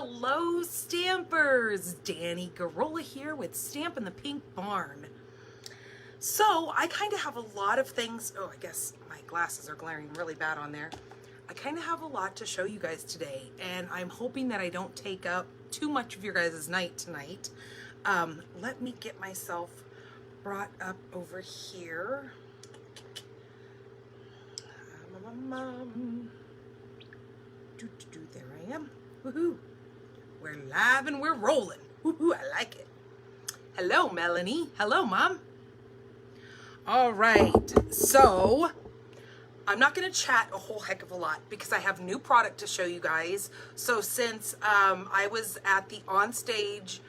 Hello Stampers! Danny Garola here with Stampin' the Pink Barn. So I kind of have a lot of things. Oh, I guess my glasses are glaring really bad on there. I kind of have a lot to show you guys today, and I'm hoping that I don't take up too much of your guys' night tonight. Let me get myself brought up over here. There I am. Woohoo! We're live and we're rolling. Woohoo! I like it. Hello, Melanie. Hello, Mom. All right. So I'm not going to chat a whole heck of a lot because I have new product to show you guys. So since I was at the on stage,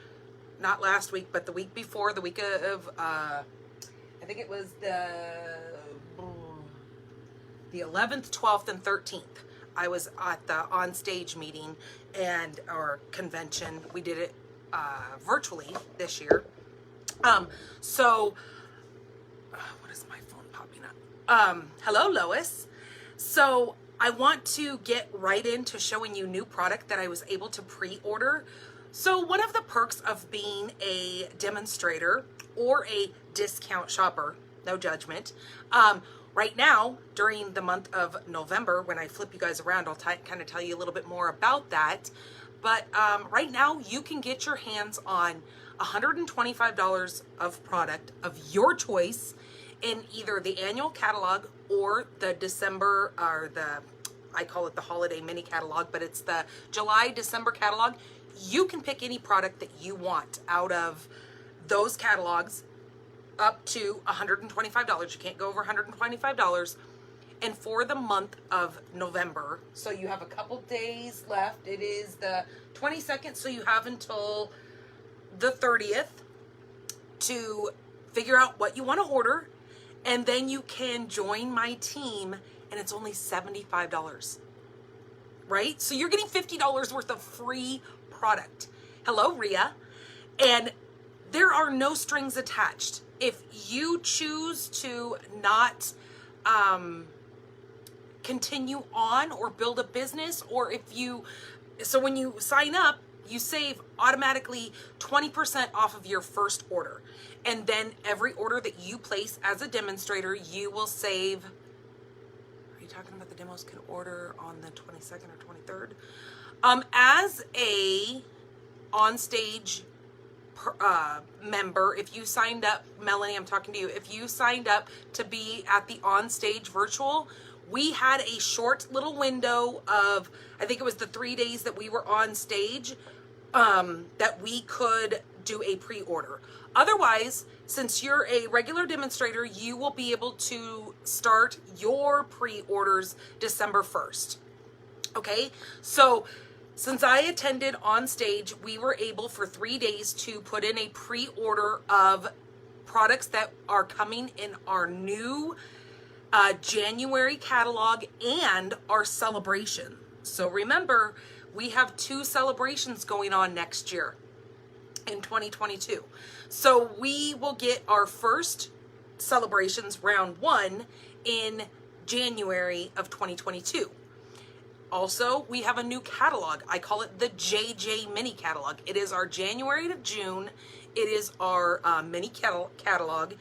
not last week, but the week before, the week of I think it was the 11th, 12th, and 13th. I was at the on-stage meeting or convention. We did it virtually this year. What is my phone popping up? Hello, Lois. So I want to get right into showing you new product that I was able to pre-order. So one of the perks of being a demonstrator or a discount shopper, no judgment, right now, during the month of November, when I flip you guys around, I'll kind of tell you a little bit more about that. But right now, you can get your hands on $125 of product of your choice in either the annual catalog or the December, or I call it the holiday mini catalog, but it's the July-December catalog. You can pick any product that you want out of those catalogs, up to $125. You can't go over $125. And for the month of November, so you have a couple days left. It is the 22nd, so you have until the 30th to figure out what you want to order, and then you can join my team, and it's only $75, right? So you're getting $50 worth of free product. Hello, Rhea. And there are no strings attached. If you choose to not continue on or build a business, or so when you sign up, you save automatically 20% off of your first order. And then every order that you place as a demonstrator, you will save. Are you talking about the demos can order on the 22nd or 23rd? As a on-stage member, if you signed up, Melanie, I'm talking to you, if you signed up to be at the on-stage virtual, we had a short little window of, I think it was the 3 days that we were on stage, that we could do a pre-order. Otherwise, since you're a regular demonstrator, you will be able to start your pre-orders December 1st. Okay, so since I attended on stage, we were able for 3 days to put in a pre-order of products that are coming in our new January catalog and our celebration. So remember, we have 2 celebrations going on next year in 2022. So we will get our first celebrations, round 1, in January of 2022. Also, we have a new catalog. I call it the JJ Mini Catalog. It is our January to June. It is our mini catalog.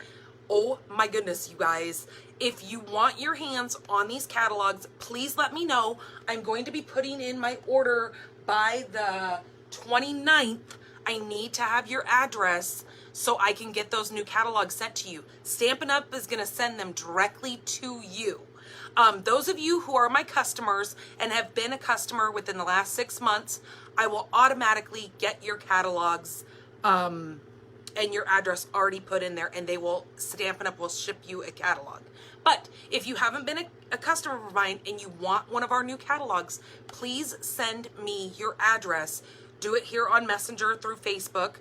Oh my goodness, you guys. If you want your hands on these catalogs, please let me know. I'm going to be putting in my order by the 29th. I need to have your address so I can get those new catalogs sent to you. Stampin' Up! Is going to send them directly to you. Those of you who are my customers and have been a customer within the last 6 months, I will automatically get your catalogs and your address already put in there, and Stampin' Up! Will ship you a catalog. But if you haven't been a customer of mine and you want one of our new catalogs, please send me your address. Do it here on Messenger through Facebook.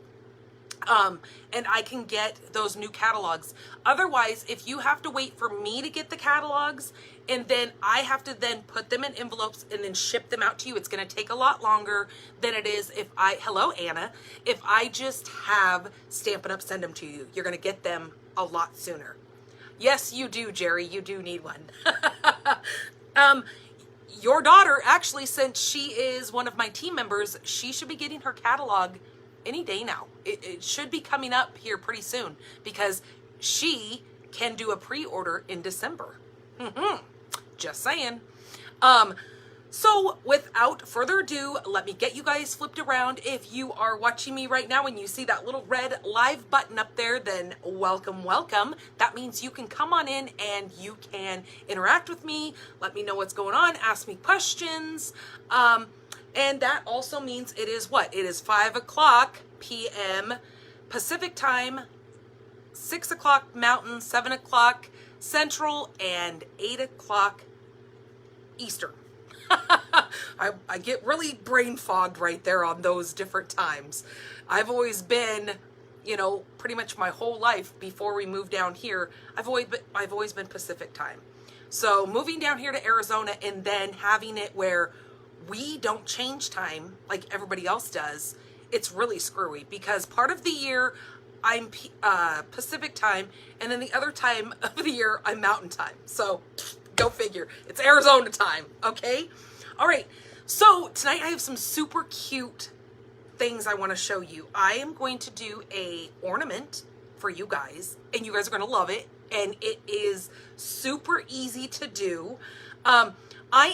And I can get those new catalogs. Otherwise, if you have to wait for me to get the catalogs and then I have to then put them in envelopes and then ship them out to you, it's going to take a lot longer than it is hello, Anna, if I just have Stampin' Up! Send them to you. You're going to get them a lot sooner. Yes, you do, Jerry. You do need one. your daughter, actually, since she is one of my team members, she should be getting her catalog any day now. It should be coming up here pretty soon because she can do a pre-order in December. Just saying. So without further ado, let me get you guys flipped around. If you are watching me right now and you see that little red live button up there, then welcome, welcome. That means you can come on in and you can interact with me. Let me know what's going on. Ask me questions. And that also means it is what? It is 5 o'clock p.m. Pacific time, 6 o'clock Mountain, 7 o'clock Central, and 8 o'clock Eastern. I get really brain fogged right there on those different times. I've always been, you know, pretty much my whole life before we moved down here, I've always been Pacific time. So moving down here to Arizona and then having it where we don't change time like everybody else does, it's really screwy because part of the year I'm Pacific time and then the other time of the year I'm Mountain time. So go figure. It's Arizona time, okay? All right, so tonight I have some super cute things I want to show you. I am going to do a ornament for you guys, and you guys are going to love it, and it is super easy to do. I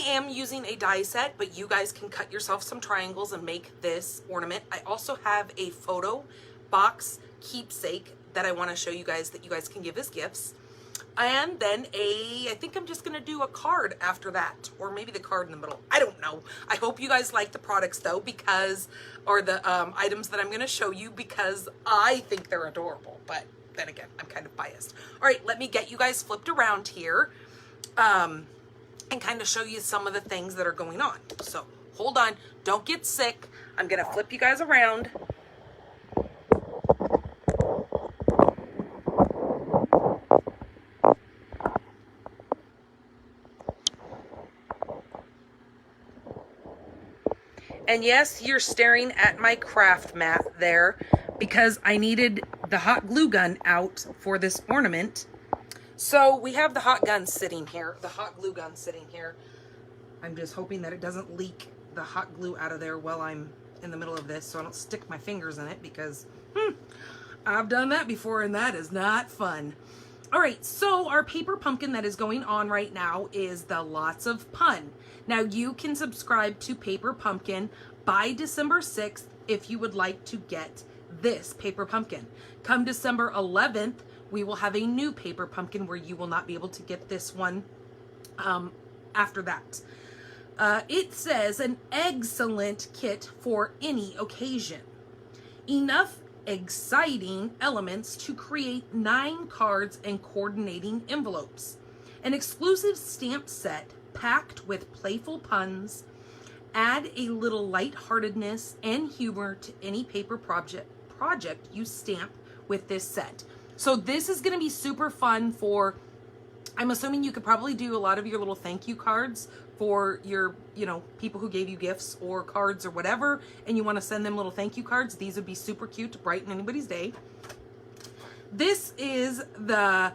am using a die set, but you guys can cut yourself some triangles and make this ornament. I also have a photo box keepsake that I want to show you guys that you guys can give as gifts. And then I think I'm just going to do a card after that, or maybe the card in the middle. I don't know. I hope you guys like the products though, because, or the items that I'm going to show you, because I think they're adorable. But then again, I'm kind of biased. All right, let me get you guys flipped around here and kind of show you some of the things that are going on. So hold on. Don't get sick. I'm going to flip you guys around. And yes, you're staring at my craft mat there because I needed the hot glue gun out for this ornament. So we have the hot gun sitting here, the hot glue gun sitting here. I'm just hoping that it doesn't leak the hot glue out of there while I'm in the middle of this so I don't stick my fingers in it because I've done that before and that is not fun. All right, so our paper pumpkin that is going on right now is the Lots of Pun. Now you can subscribe to Paper Pumpkin by December 6th if you would like to get this paper pumpkin. Come December 11th, we will have a new paper pumpkin where you will not be able to get this one after that. It says an excellent kit for any occasion. Enough exciting elements to create 9 cards and coordinating envelopes. An exclusive stamp set packed with playful puns. Add a little lightheartedness and humor to any paper project you stamp with this set. So this is going to be super fun for, I'm assuming you could probably do a lot of your little thank you cards for your, you know, people who gave you gifts or cards or whatever, and you want to send them little thank you cards. These would be super cute to brighten anybody's day. This is the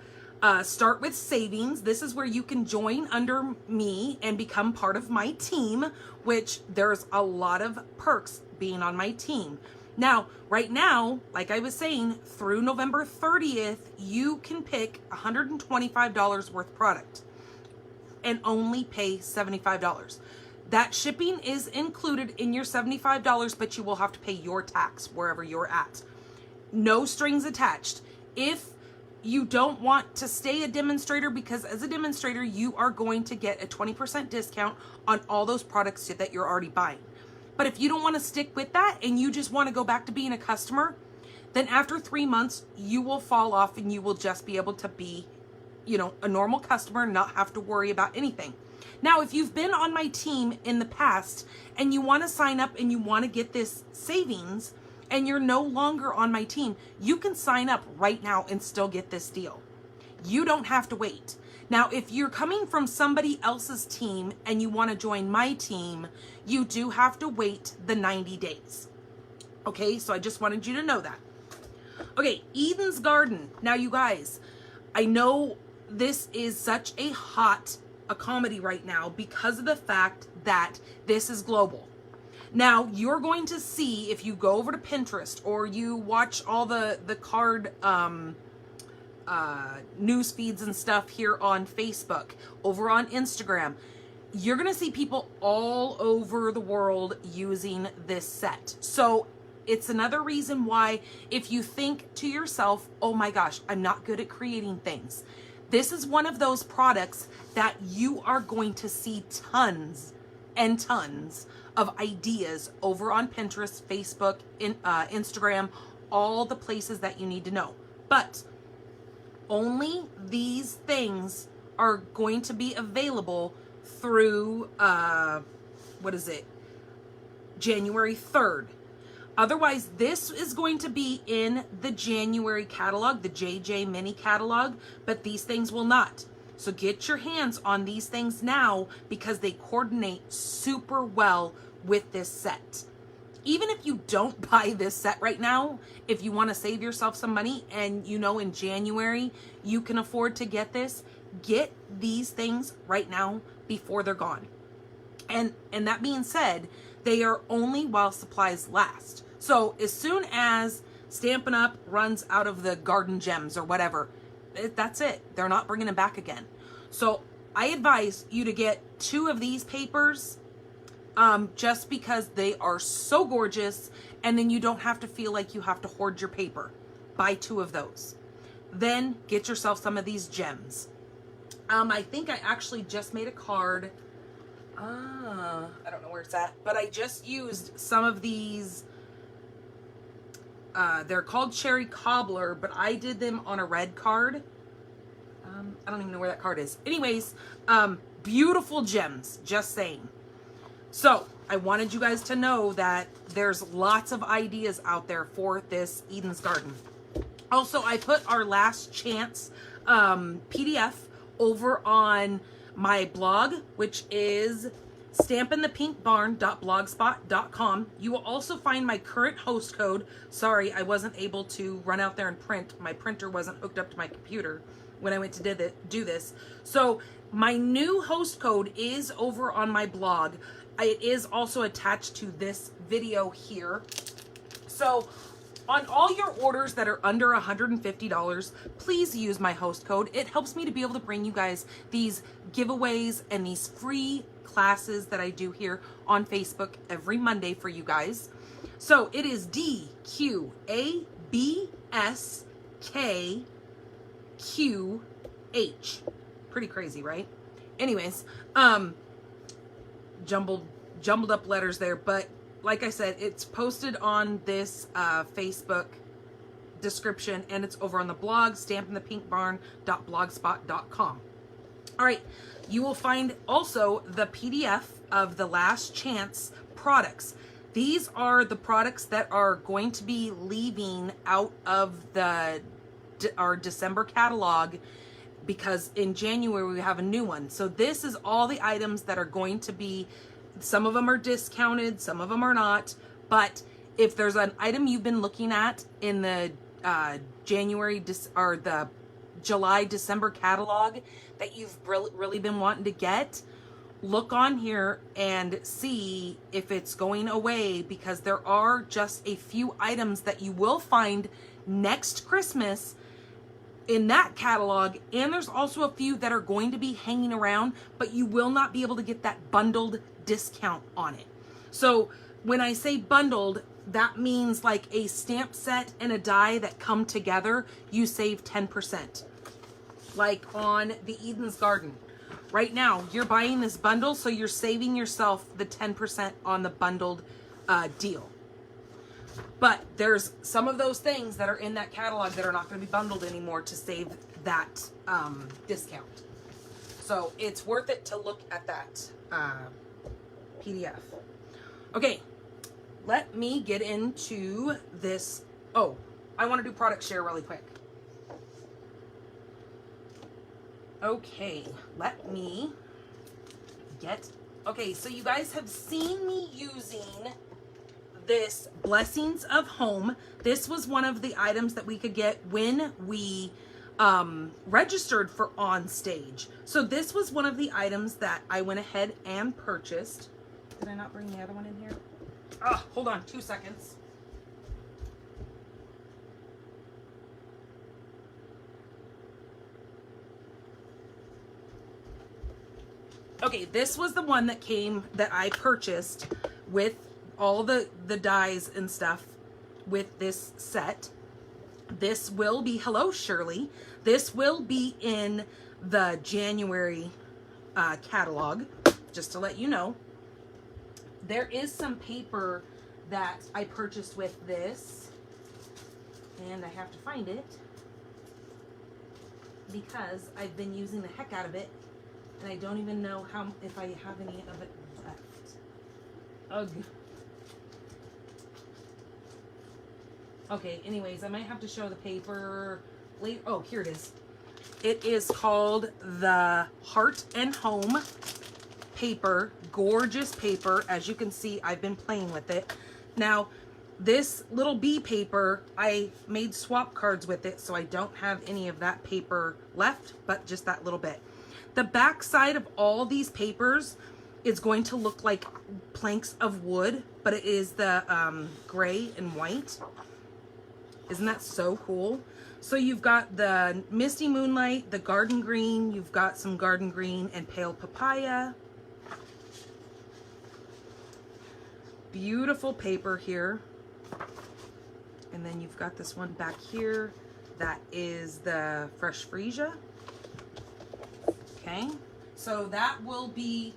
Start with Savings. This is where you can join under me and become part of my team, which there's a lot of perks being on my team. Now, right now, like I was saying, through November 30th, you can pick $125 worth of product and only pay $75. That shipping is included in your $75, but you will have to pay your tax wherever you're at. No strings attached. If you don't want to stay a demonstrator, because as a demonstrator, you are going to get a 20% discount on all those products that you're already buying. But if you don't want to stick with that and you just want to go back to being a customer, then after 3 months, you will fall off and you will just be able to be, you know, a normal customer and not have to worry about anything. Now, if you've been on my team in the past and you want to sign up and you want to get this savings and you're no longer on my team, you can sign up right now and still get this deal. You don't have to wait. Now, if you're coming from somebody else's team and you want to join my team, you do have to wait the 90 days. Okay, so I just wanted you to know that. Okay, Eden's Garden. Now, you guys, I know this is such a hot a comedy right now because of the fact that this is global. Now, you're going to see, if you go over to Pinterest or you watch all the card news feeds and stuff here on Facebook, over on Instagram, you're going to see people all over the world using this set. So it's another reason why, if you think to yourself, oh my gosh, I'm not good at creating things, this is one of those products that you are going to see tons and tons of ideas over on Pinterest, Facebook, Instagram, all the places that you need to know. But only these things are going to be available through, January 3rd. Otherwise, this is going to be in the January catalog, the JJ mini catalog, but these things will not. So get your hands on these things now because they coordinate super well with this set. Even if you don't buy this set right now, if you want to save yourself some money and you know in January you can afford to get this, get these things right now before they're gone. And that being said, they are only while supplies last. So as soon as Stampin' Up runs out of the garden gems or whatever, that's it. They're not bringing them back again. So I advise you to get 2 of these papers just because they are so gorgeous, and then you don't have to feel like you have to hoard your paper. Buy 2 of those. Then get yourself some of these gems. I think I actually just made a card. I don't know where it's at, but I just used some of these. They're called Cherry Cobbler, but I did them on a red card. I don't even know where that card is. Anyways, beautiful gems, just saying. So I wanted you guys to know that there's lots of ideas out there for this Eden's Garden. Also, I put our last chance PDF over on my blog, which is stampinthepinkbarn.blogspot.com. You will also find my current host code. Sorry, I wasn't able to run out there and print. My printer wasn't hooked up to my computer when I went to do this. So my new host code is over on my blog. It is also attached to this video here. So on all your orders that are under $150, please use my host code. It helps me to be able to bring you guys these giveaways and these free classes that I do here on Facebook every Monday for you guys. So it is DQABSKQH. Pretty crazy, right? Anyways, jumbled up letters there, but like I said, it's posted on this Facebook description, and it's over on the blog, stampinthepinkbarn.blogspot.com. All right, you will find also the PDF of the last chance products. These are the products that are going to be leaving out of our December catalog, because in January we have a new one. So this is all the items that are going to be, some of them are discounted, some of them are not, but if there's an item you've been looking at in the the July, December catalog that you've really been wanting to get, look on here and see if it's going away, because there are just a few items that you will find next Christmas in that catalog, and there's also a few that are going to be hanging around, but you will not be able to get that bundled discount on it. So when I say bundled, that means like a stamp set and a die that come together, you save 10%. Like on the Eden's Garden. Right now, you're buying this bundle, so you're saving yourself the 10% on the bundled deal. But there's some of those things that are in that catalog that are not going to be bundled anymore to save that discount. So it's worth it to look at that PDF. Okay, let me get into this. Oh, I want to do product share really quick. Okay, let me get... Okay, so you guys have seen me using this Blessings of Home. This was one of the items that we could get when we registered for On Stage. So this was one of the items that I went ahead and purchased. Did I not bring the other one in here? Oh, hold on 2 seconds. Okay, this was the one that I purchased with all the dies and stuff with this set. This will be, hello Shirley, this will be in the January catalog, just to let you know. There is some paper that I purchased with this, and I have to find it because I've been using the heck out of it, and I don't even know if I have any of it left. Ugh. Okay, anyways, I might have to show the paper later. Oh, here it is. It is called the Heart and Home paper. Gorgeous paper. As you can see, I've been playing with it. Now, this little bee paper, I made swap cards with it, so I don't have any of that paper left, but just that little bit. The back side of all these papers is going to look like planks of wood, but it is the gray and white. Isn't that so cool? So you've got the Misty Moonlight, the Garden Green, you've got some Garden Green and Pale Papaya. Beautiful paper here. And then you've got this one back here. That is the Fresh Freesia. Okay, so that will be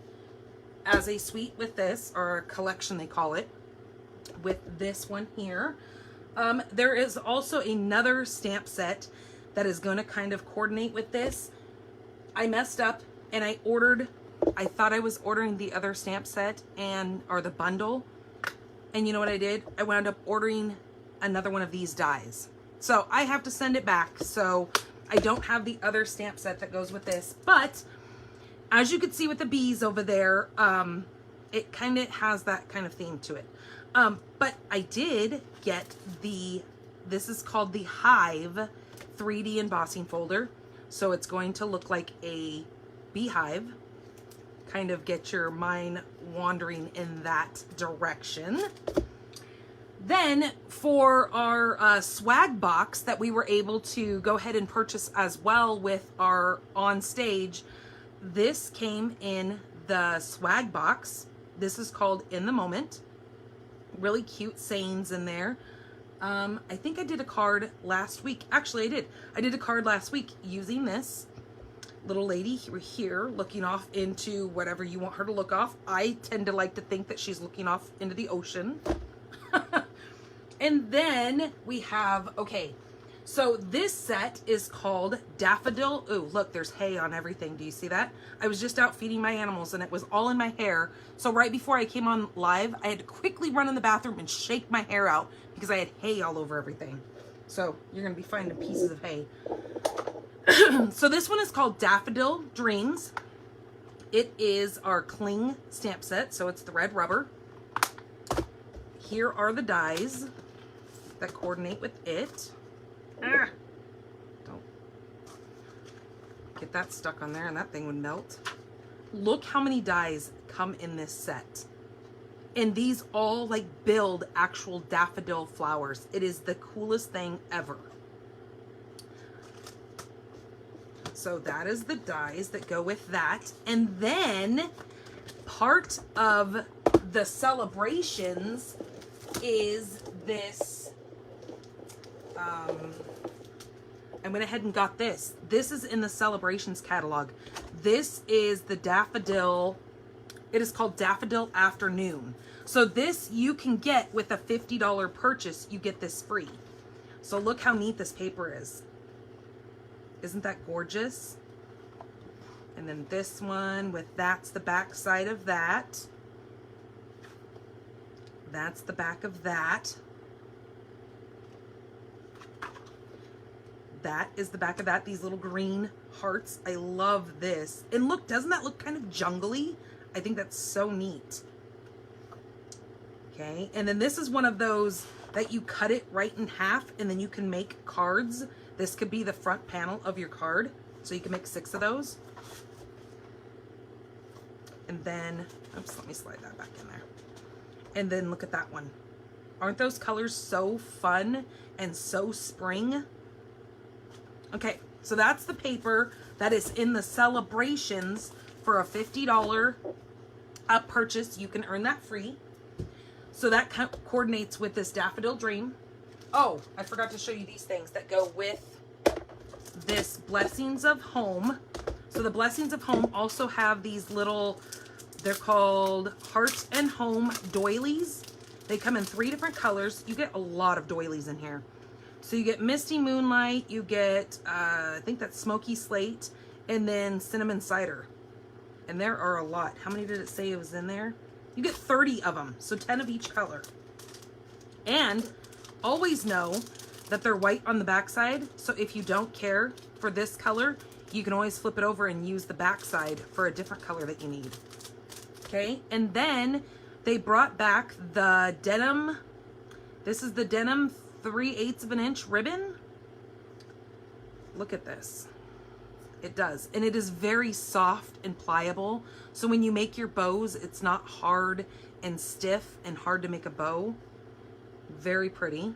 as a suite with this, or a collection they call it, with this one here. There is also another stamp set that is going to kind of coordinate with this. I messed up and I thought I was ordering the other stamp set or the bundle. And you know what I did? I wound up ordering another one of these dies. So I have to send it back. So I don't have the other stamp set that goes with this. But as you can see with the bees over there, it kind of has that kind of theme to it. But I did get this is called the Hive 3D embossing folder. So it's going to look like a beehive. Kind of get your mind wandering in that direction. Then for our swag box that we were able to go ahead and purchase as well with our On Stage, this came in the swag box. This is called In the Moment. Really cute sayings in there. I think I did a card last week. Actually, I did. I did a card last week using this little lady here looking off into whatever you want her to look off. I tend to like to think that she's looking off into the ocean. And then we have, okay, so this set is called Daffodil. Ooh, look, there's hay on everything. Do you see that? I was just out feeding my animals and it was all in my hair. So right before I came on live, I had to quickly run in the bathroom and shake my hair out because I had hay all over everything. So you're going to be finding pieces of hay. So this one is called Daffodil Dreams. It is our cling stamp set. So it's the red rubber. Here are the dies that coordinate with it. Don't get that stuck on there and that thing would melt. Look how many dies come in this set. And these all like build actual daffodil flowers. It is the coolest thing ever. So that is the dies that go with that. And then part of the celebrations is this. I went ahead and got this. This is in the Celebrations catalog. This is the Daffodil. It is called Daffodil Afternoon. So this you can get with a $50 purchase. You get this free. So look how neat this paper is. Isn't that gorgeous? And then this one with that's the back side of that. That's the back of that. That is the back of that. These little green hearts. I love this. And look, doesn't that look kind of jungly? I think that's so neat. Okay, and then this is one of those that you cut it right in half and then you can make cards This could be the front panel of your card. So you can make 6 of those. And then, oops, let me slide that back in there. And then look at that one. Aren't those colors so fun and so spring? Okay, so that's the paper that is in the celebrations for a $50 purchase. You can earn that free. So that coordinates with this Daffodil Dream. Oh, I forgot to show you these things that go with this Blessings of Home. So the Blessings of Home also have these little, they're called Heart and Home Doilies. They come in 3 different colors. You get a lot of doilies in here. So you get Misty Moonlight, you get, I think that's Smoky Slate, and then Cinnamon Cider. And there are a lot. How many did it say it was in there? You get 30 of them, so 10 of each color. And always know that they're white on the backside, so if you don't care for this color, you can always flip it over and use the backside for a different color that you need. Okay, and then they brought back the denim. This is the denim 3/8 of an inch ribbon. Look at this. It does, and it is very soft and pliable. So when you make your bows, it's not hard and stiff and hard to make a bow. Very pretty.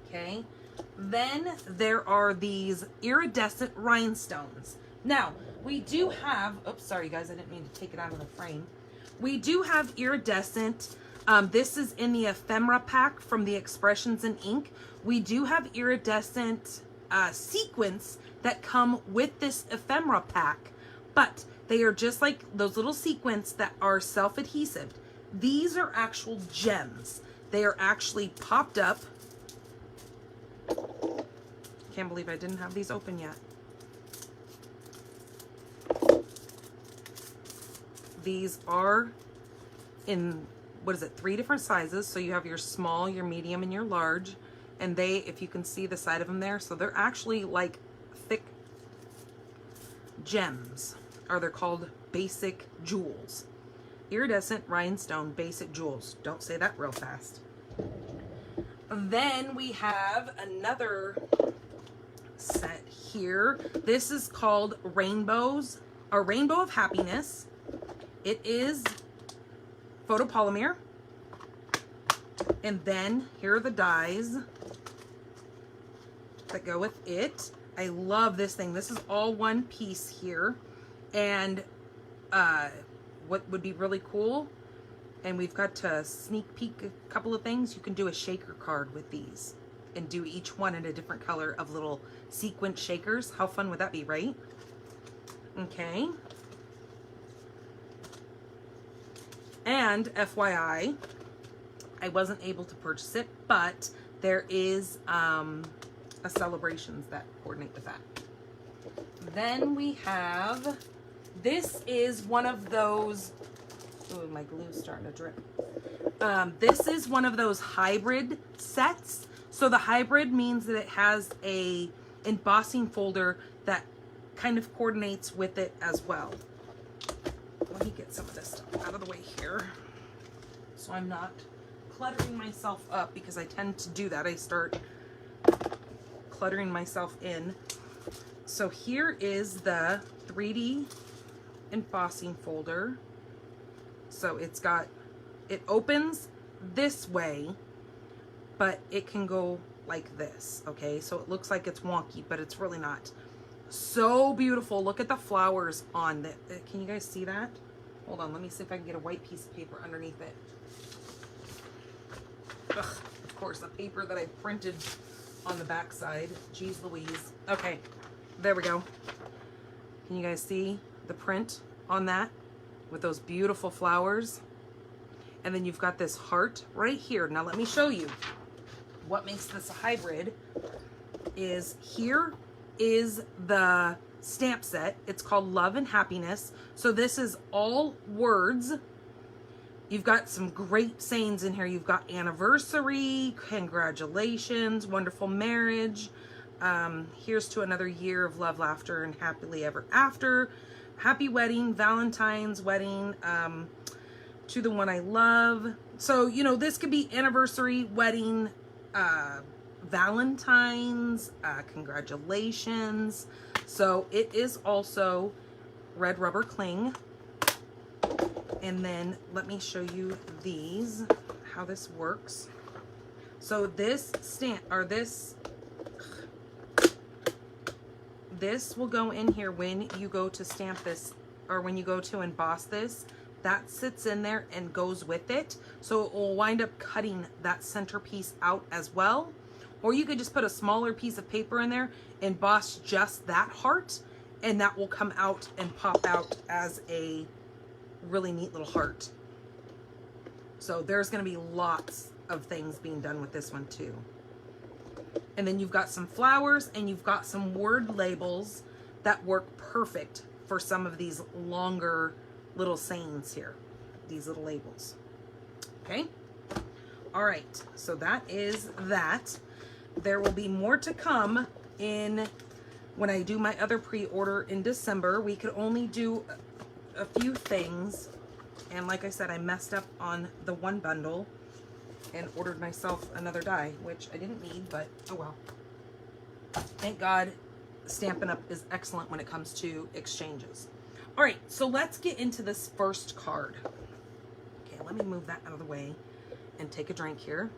Okay, then there are these Iridescent Rhinestones. Now, we do have, oops, sorry guys, I didn't mean to take it out of the frame. We do have iridescent. This is in the ephemera pack from the Expressions in Ink. We do have iridescent sequins that come with this ephemera pack, but they are just like those little sequins that are self-adhesive. These are actual gems. They are actually popped up. Can't believe I didn't have these open yet. These are in, what is it, 3 different sizes. So you have your small, your medium, and your large. And they, if you can see the side of them there, so they're actually like thick gems, or they're called basic jewels. Iridescent Rhinestone Basic Jewels. Don't say that real fast. Then we have another set here. This is called Rainbows, a Rainbow of Happiness. It is photopolymer. And then here are the dies that go with it. I love this thing. This is all one piece here. And what would be really cool, and we've got to sneak peek a couple of things, you can do a shaker card with these and do each one in a different color of little sequin shakers. How fun would that be, right? Okay. And FYI, I wasn't able to purchase it, but there is a celebrations that coordinate with that. Then we have, this is one of those, oh, my glue's starting to drip. This is one of those hybrid sets. So the hybrid means that it has a embossing folder that kind of coordinates with it as well. Let me get some of this stuff out of the way here so I'm not cluttering myself up, because I tend to do that. I start cluttering myself in. So here is the 3D embossing folder. So it's got, it opens this way, but it can go like this, okay? So it looks like it's wonky, but it's really not. So beautiful. Look at the flowers on the, can you guys see that? Hold on, let me see if I can get a white piece of paper underneath it. Ugh, of course, the paper that I printed on the back side. Jeez Louise. Okay, there we go. Can you guys see the print on that with those beautiful flowers? And then you've got this heart right here. Now let me show you what makes this a hybrid. Is here is the stamp set. It's called Love and Happiness. So this is all words. You've got some great sayings in here. You've got anniversary, congratulations, wonderful marriage, here's to another year of love, laughter, and happily ever after, happy wedding, Valentine's wedding, to the one I love. So, you know, this could be anniversary, wedding, Valentine's, congratulations. So it is also red rubber cling. And then let me show you these, how this works. So this stamp, or this will go in here when you go to stamp this, or when you go to emboss this. That sits in there and goes with it. So it will wind up cutting that centerpiece out as well. Or you could just put a smaller piece of paper in there, emboss just that heart, and that will come out and pop out as a really neat little heart. So there's going to be lots of things being done with this one too. And then you've got some flowers, and you've got some word labels that work perfect for some of these longer little sayings here, these little labels. Okay. All right. So that is that. There will be more to come in when I do my other pre-order in December. We could only do a few things. And like I said, I messed up on the one bundle and ordered myself another die, which I didn't need, but oh well. Thank God Stampin' Up! Is excellent when it comes to exchanges. All right, so let's get into this first card. Okay, let me move that out of the way and take a drink here.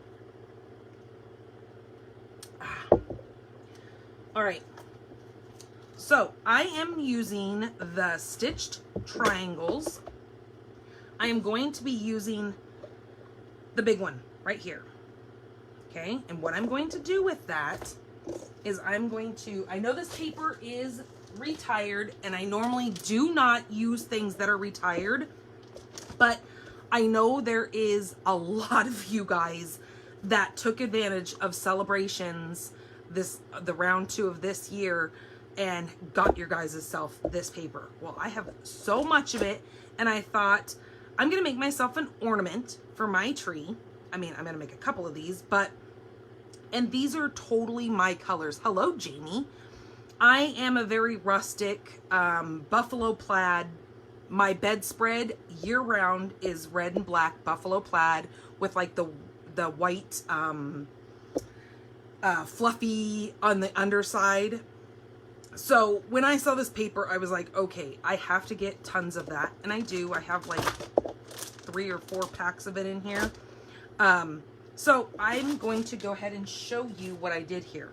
All right, so I am using the stitched triangles. I am going to be using the big one right here. Okay, and what I'm going to do with that is I'm going to, I know this paper is retired, and I normally do not use things that are retired, but I know there is a lot of you guys that took advantage of celebrations, the round 2 of this year, and got your guys' self this paper. Well, I have so much of it, and I thought I'm gonna make myself an ornament for my tree. I mean, I'm gonna make a couple of these, and these are totally my colors. Hello, Jamie. I am a very rustic buffalo plaid. My bedspread year round is red and black buffalo plaid with like the white fluffy on the underside. So when I saw this paper, I was like, okay, I have to get tons of that. And I do. I have like 3 or 4 packs of it in here. So I'm going to go ahead and show you what I did here.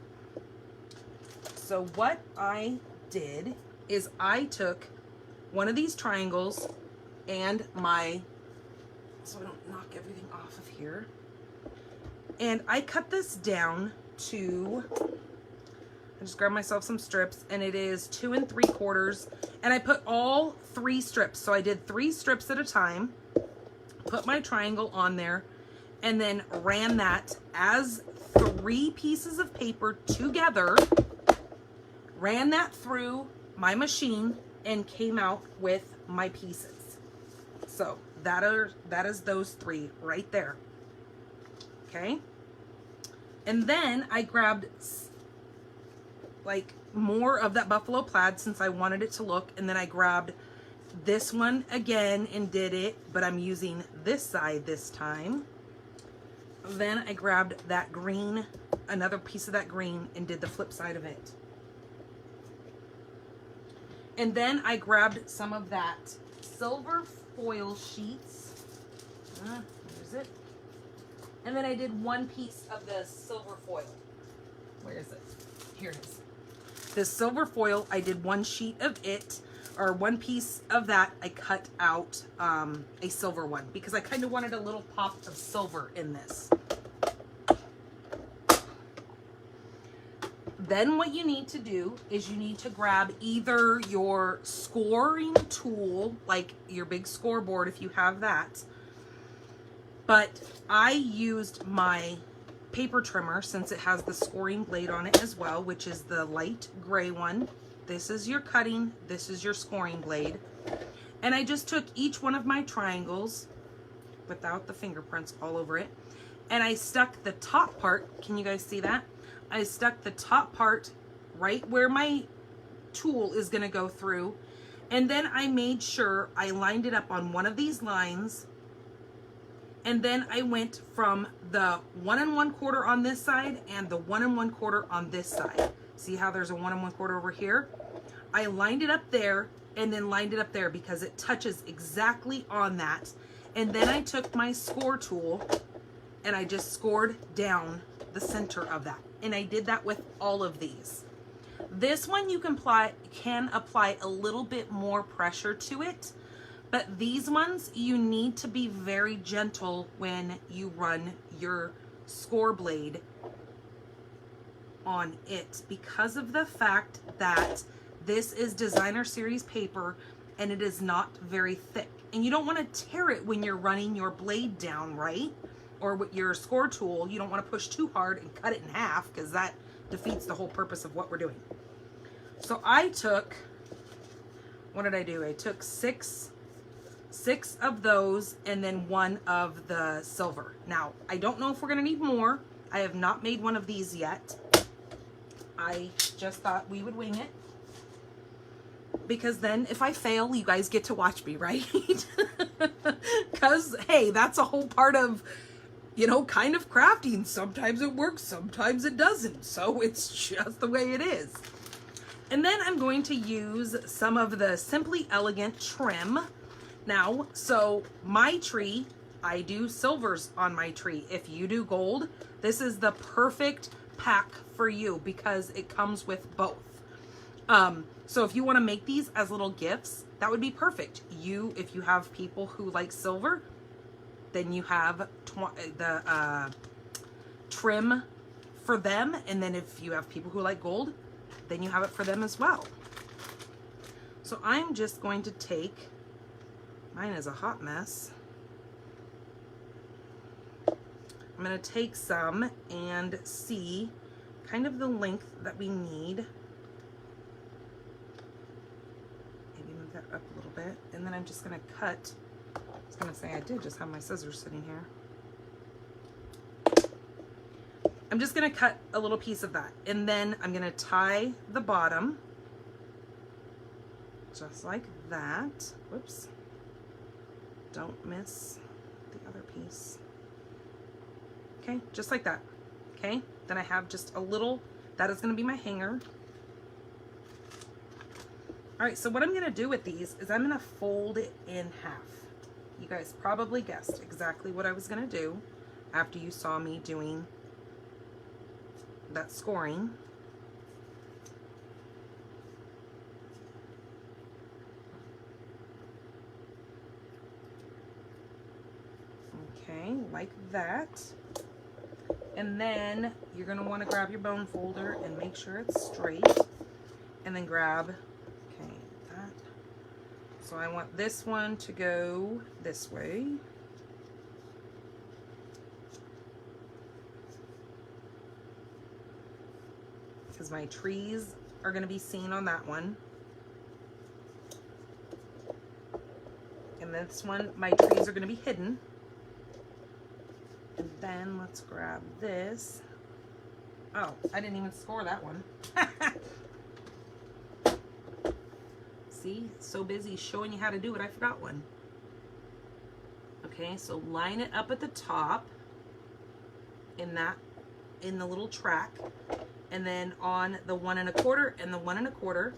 So what I did is I took one of these triangles and so I don't knock everything off of here. And I cut this down to, I just grabbed myself some strips, and it is 2 3/4. And I put all 3 strips. So I did 3 strips at a time, put my triangle on there, and then ran that as 3 pieces of paper together, ran that through my machine, and came out with my pieces. So that is those 3 right there. Okay. And then I grabbed like more of that buffalo plaid since I wanted it to look, and then I grabbed this one again and did it, but I'm using this side this time. Then I grabbed that green, another piece of that green, and did the flip side of it. And then I grabbed some of that silver foil sheets. Where's it? And then I did 1 piece of the silver foil. Where is it? Here it is. This silver foil, I did 1 sheet of it, or 1 piece of that. I cut out a silver one because I kind of wanted a little pop of silver in this. Then what you need to do is you need to grab either your scoring tool, like your big scoreboard if you have that. But I used my paper trimmer since it has the scoring blade on it as well, which is the light gray one. This is your cutting, this is your scoring blade. And I just took each one of my triangles without the fingerprints all over it, and I stuck the top part. Can you guys see that? I stuck the top part right where my tool is going to go through, and then I made sure I lined it up on one of these lines, And then I went from the 1 1/4 on this side and the 1 1/4 on this side. See how there's a 1 1/4 over here? I lined it up there and then lined it up there because it touches exactly on that. And then I took my score tool and I just scored down the center of that. And I did that with all of these. This one you can apply a little bit more pressure to it, but these ones you need to be very gentle when you run your score blade on it, because of the fact that this is designer series paper and it is not very thick. And you don't want to tear it when you're running your blade down, right? Or with your score tool, you don't want to push too hard and cut it in half, because that defeats the whole purpose of what we're doing. So I took, what did I do? I took six of those and then 1 of the silver. Now, I don't know if we're going to need more. I have not made one of these yet. I just thought we would wing it, because then if I fail, you guys get to watch me, right? Because, hey, that's a whole part of, you know, kind of crafting. Sometimes it works, sometimes it doesn't. So it's just the way it is. And then I'm going to use some of the Simply Elegant trim. Now, so my tree, I do silvers on my tree. If you do gold, this is the perfect pack for you because it comes with both. So if you want to make these as little gifts, that would be perfect. If you have people who like silver, then you have the trim for them. And then if you have people who like gold, then you have it for them as well. So I'm just going to take, mine is a hot mess. I'm going to take some and see kind of the length that we need. Maybe move that up a little bit. And then I'm just going to cut. I was going to say I did just have my scissors sitting here. I'm just going to cut a little piece of that. And then I'm going to tie the bottom. Just like that. Whoops. Don't miss the other piece. Okay, just like that. Okay, then I have just a little, that is going to be my hanger. All right, so what I'm going to do with these is I'm going to fold it in half. You guys probably guessed exactly what I was going to do after you saw me doing that scoring. Okay, like that. And then you're going to want to grab your bone folder and make sure it's straight. And then grab, okay, that. So I want this one to go this way. Because my trees are going to be seen on that one. And this one, my trees are going to be hidden. And then let's grab this. Oh, I didn't even score that one. See, so busy showing you how to do it, I forgot one. Okay, so line it up at the top in the little track, and then on the 1 1/4 and the 1 1/4,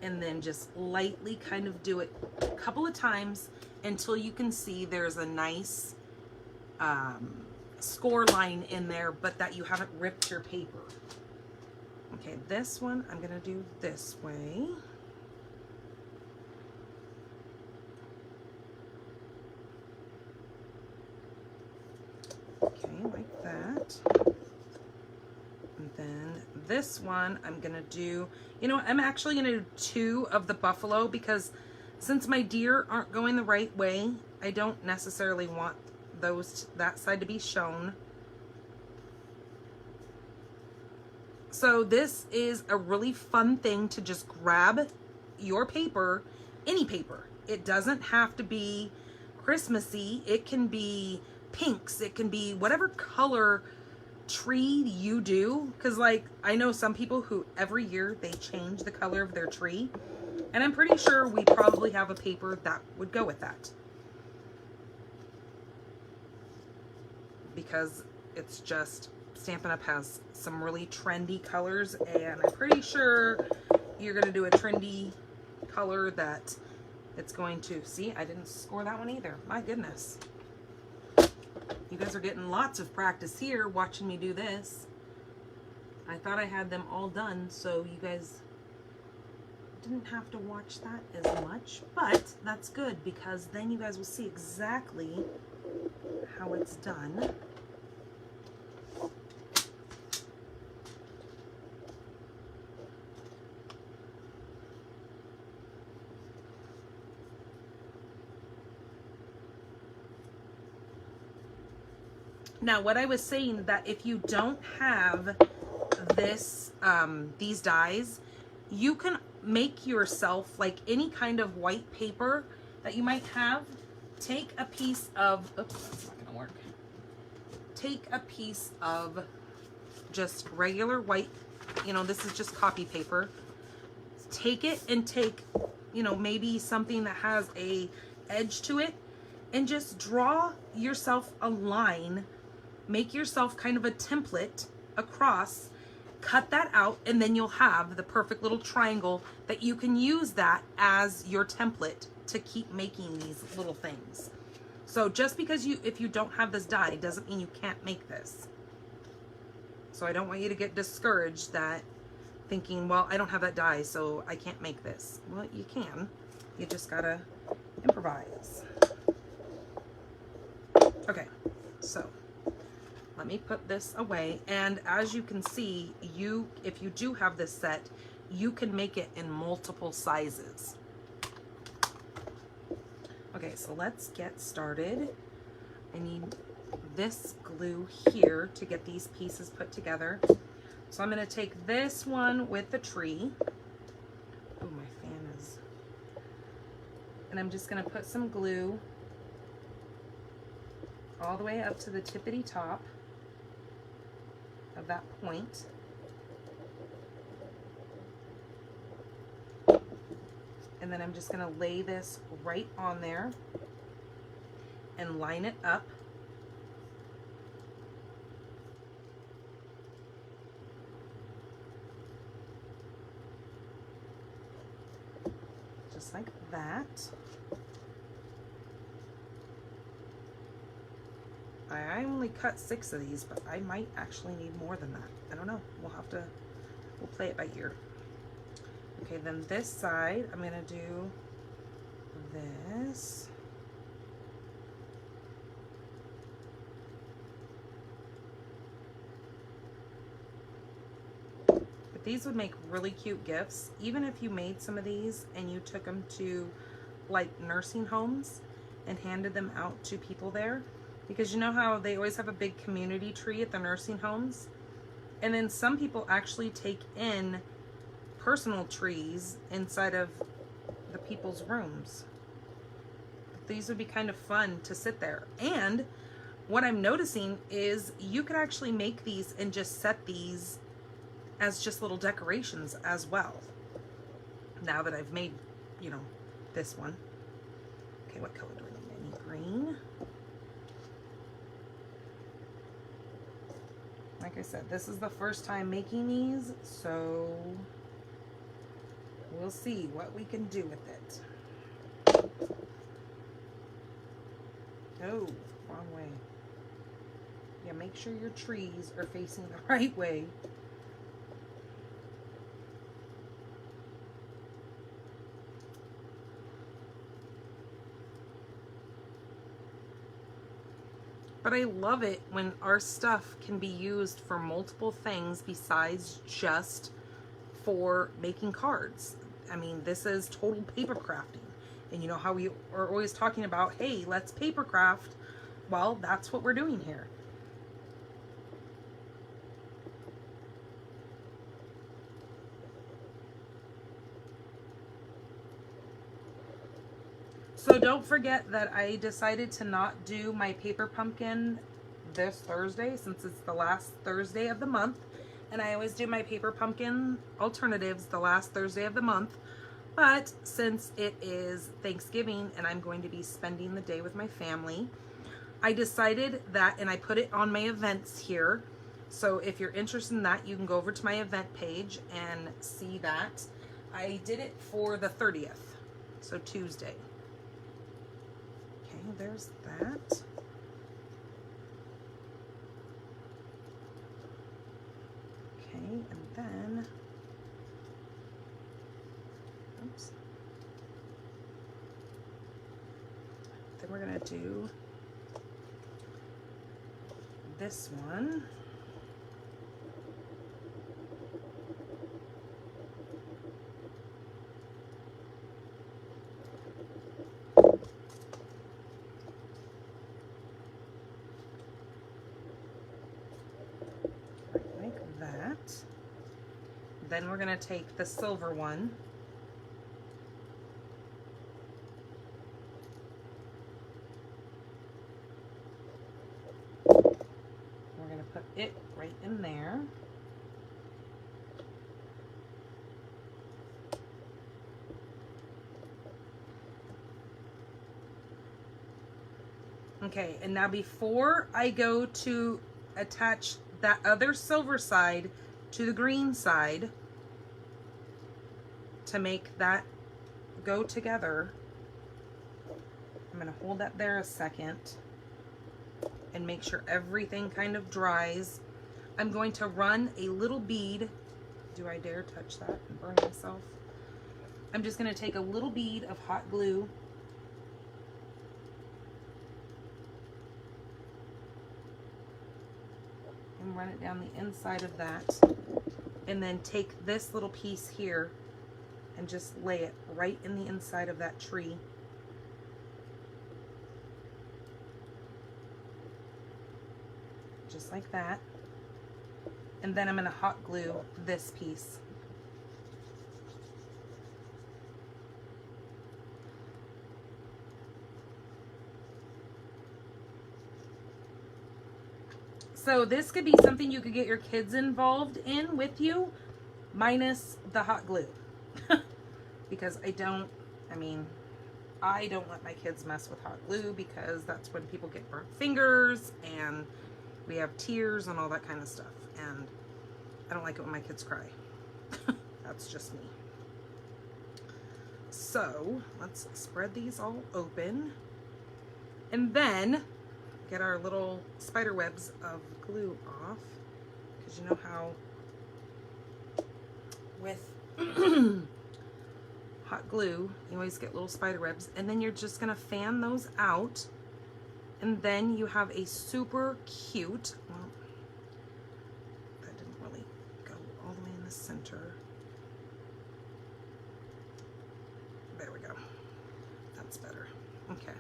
and then just lightly kind of do it a couple of times until you can see there's a nice score line in there, but that you haven't ripped your paper. Okay, this one I'm gonna do this way. Okay, like that. And then this one I'm gonna do, you know what, I'm actually gonna do 2 of the buffalo, because since my deer aren't going the right way, I don't necessarily want that side to be shown. So this is a really fun thing to just grab your paper, any paper. It doesn't have to be Christmassy. It can be pinks. It can be whatever color tree you do. Because like, I know some people who every year they change the color of their tree. And I'm pretty sure we probably have a paper that would go with that. because it's just, Stampin' Up has some really trendy colors, and I'm pretty sure you're going to do a trendy color that it's going to, see, I didn't score that one either. My goodness. You guys are getting lots of practice here watching me do this. I thought I had them all done, so you guys didn't have to watch that as much, but that's good because then you guys will see exactly how it's done. Now, what I was saying, that if you don't have this, these dies, you can make yourself, like any kind of white paper that you might have, take a piece of, oops, that's not gonna work. Take a piece of just regular white, you know, this is just copy paper. Take it and take, you know, maybe something that has a edge to it, and just draw yourself a line. Make yourself kind of a template across, cut that out, and then you'll have the perfect little triangle that you can use that as your template to keep making these little things. So just because if you don't have this die doesn't mean you can't make this. So I don't want you to get discouraged that thinking, well, I don't have that die, so I can't make this. Well, you can. You just gotta improvise. Okay, so let me put this away, and as you can see, if you do have this set, you can make it in multiple sizes. Okay, so let's get started. I need this glue here to get these pieces put together. So I'm going to take this one with the tree. Oh, my fan is... And I'm just going to put some glue all the way up to the tippity top of that point. And then I'm just going to lay this right on there and line it up. Just like that. I only cut 6 of these, but I might actually need more than that. I don't know. We'll play it by ear. Okay, then this side, I'm going to do this. But these would make really cute gifts, even if you made some of these and you took them to like nursing homes and handed them out to people there. Because you know how they always have a big community tree at the nursing homes? And then some people actually take in personal trees inside of the people's rooms. These would be kind of fun to sit there. And what I'm noticing is you could actually make these and just set these as just little decorations as well. Now that I've made, you know, this one. Okay, what color do I need? I need green. Like I said, this is the first time making these, so we'll see what we can do with it. Oh, wrong way. Yeah, make sure your trees are facing the right way. But I love it when our stuff can be used for multiple things besides just for making cards. I mean, this is total paper crafting. And you know how we are always talking about, hey, let's paper craft. Well, that's what we're doing here. So don't forget that I decided to not do my paper pumpkin this Thursday since it's the last Thursday of the month. And I always do my paper pumpkin alternatives the last Thursday of the month. But since it is Thanksgiving and I'm going to be spending the day with my family, I decided that, and I put it on my events here. So if you're interested in that, you can go over to my event page and see that. I did it for the 30th, so Tuesday. Okay, there's that. Okay, and then, oops. Then we're gonna do this one. Like that. Then we're gonna take the silver one. Put it right in there. Okay, and now before I go to attach that other silver side to the green side to make that go together, I'm going to hold that there a second and make sure everything kind of dries. I'm going to run a little bead. Do I dare touch that and burn myself? I'm just going to take a little bead of hot glue and run it down the inside of that, and then take this little piece here and just lay it right in the inside of that tree. Just like that. And then I'm going to hot glue this piece. So this could be something you could get your kids involved in with you, minus the hot glue. Because I don't let my kids mess with hot glue, because that's when people get burnt fingers and we have tears and all that kind of stuff. And I don't like it when my kids cry. That's just me. So let's spread these all open. And then get our little spider webs of glue off. Because you know how with hot glue, you always get little spider webs. And then you're just going to fan those out. And then you have a super cute, well, that didn't really go all the way in the center. There we go. That's better. Okay.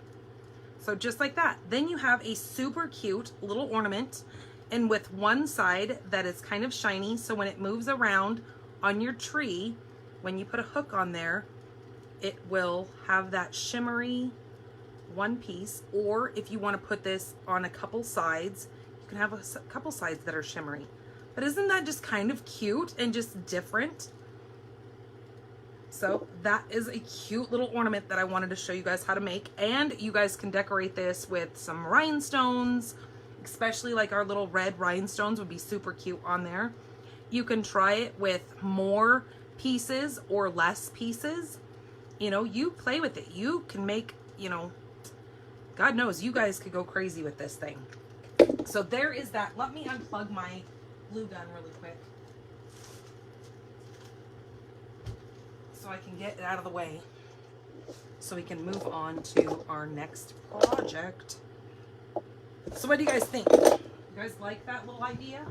So just like that. Then you have a super cute little ornament, and with one side that is kind of shiny, so when it moves around on your tree, when you put a hook on there, it will have that shimmery one piece. Or if you want to put this on a couple sides, you can have a couple sides that are shimmery. But isn't that just kind of cute and just different? So that is a cute little ornament that I wanted to show you guys how to make. And you guys can decorate this with some rhinestones, especially like our little red rhinestones would be super cute on there. You can try it with more pieces or less pieces. You know, you play with it. You can make, you know, God knows you guys could go crazy with this thing. So there is that. Let me unplug my glue gun really quick so I can get it out of the way, so we can move on to our next project. So what do you guys think? You guys like that little idea?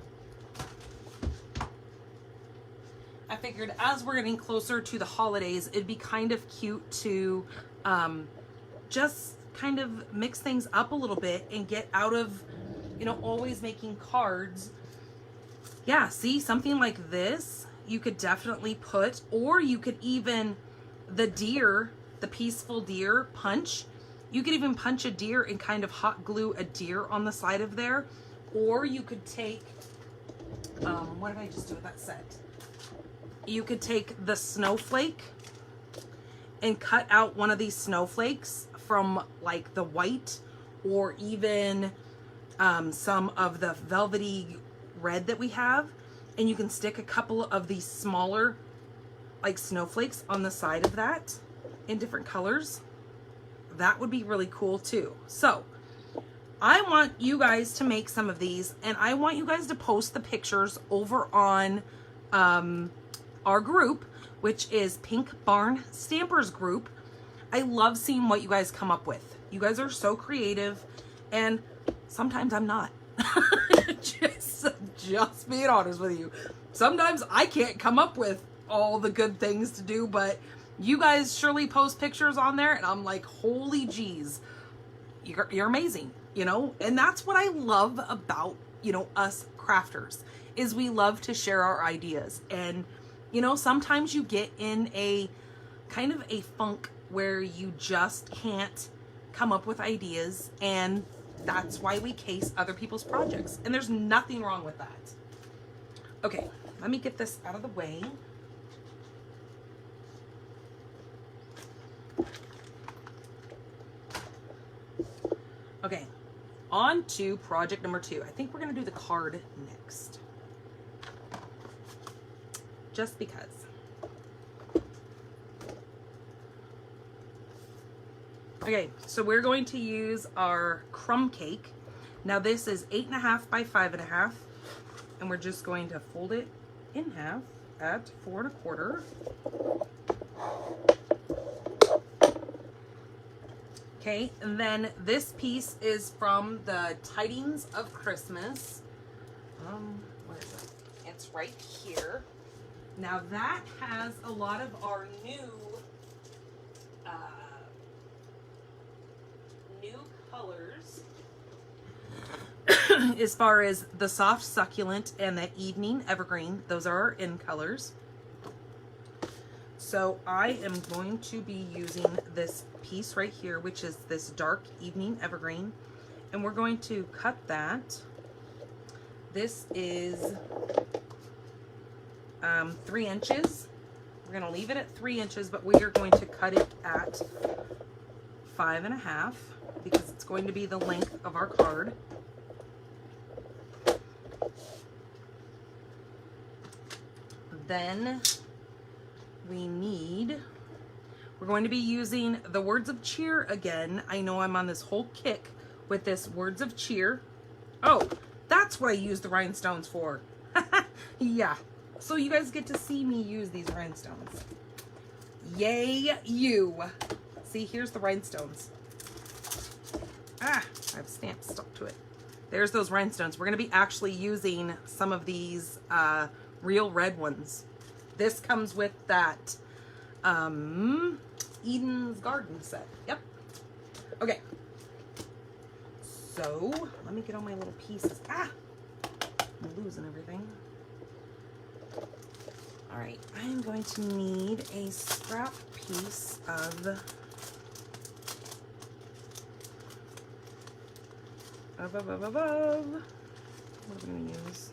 I figured as we're getting closer to the holidays, it'd be kind of cute to just kind of mix things up a little bit and get out of, you know, always making cards. Yeah, see, something like this you could definitely put, or you could even, the deer, the peaceful deer punch, you could even punch a deer and kind of hot glue a deer on the side of there. Or you could take, what did I just do with that set? You could take the snowflake and cut out one of these snowflakes from like the white or even some of the velvety red that we have, and you can stick a couple of these smaller like snowflakes on the side of that in different colors, that would be really cool too. So I want you guys to make some of these, and I want you guys to post the pictures over on our group, which is Pink Barn Stampers group. I love seeing what you guys come up with. You guys are so creative, and sometimes I'm not. just being honest with you. Sometimes I can't come up with all the good things to do, but you guys surely post pictures on there, and I'm like, holy geez, you're amazing, you know? And that's what I love about, you know, us crafters, is we love to share our ideas. And, you know, sometimes you get in a kind of a funk where you just can't come up with ideas, and that's why we case other people's projects. And there's nothing wrong with that. Okay, let me get this out of the way. Okay, on to project number 2. I think we're gonna do the card next. Just because. Okay, so we're going to use our crumb cake. Now this is 8.5 by 5.5, and we're just going to fold it in half at 4 1/4. Okay, and then this piece is from the Tidings of Christmas. Where is it? It's right here. Now that has a lot of our new colors as far as the soft succulent and the evening evergreen. Those are our in colors. So I am going to be using this piece right here, which is this dark evening evergreen, and we're going to cut that. This is 3 inches. We're going to leave it at 3 inches, but we are going to cut it at 5.5 because it's going to be the length of our card. Then we're going to be using the Words of Cheer again. I know I'm on this whole kick with this Words of Cheer. Oh, that's what I use the rhinestones for. Yeah, so you guys get to see me use these rhinestones. Yay, you. See, here's the rhinestones. Ah, I have stamps stuck to it. There's those rhinestones. We're going to be actually using some of these real red ones. This comes with that Eden's Garden set. Yep. Okay. So, let me get all my little pieces. Ah! I'm losing everything. Alright, I am going to need a scrap piece of What are we going to use?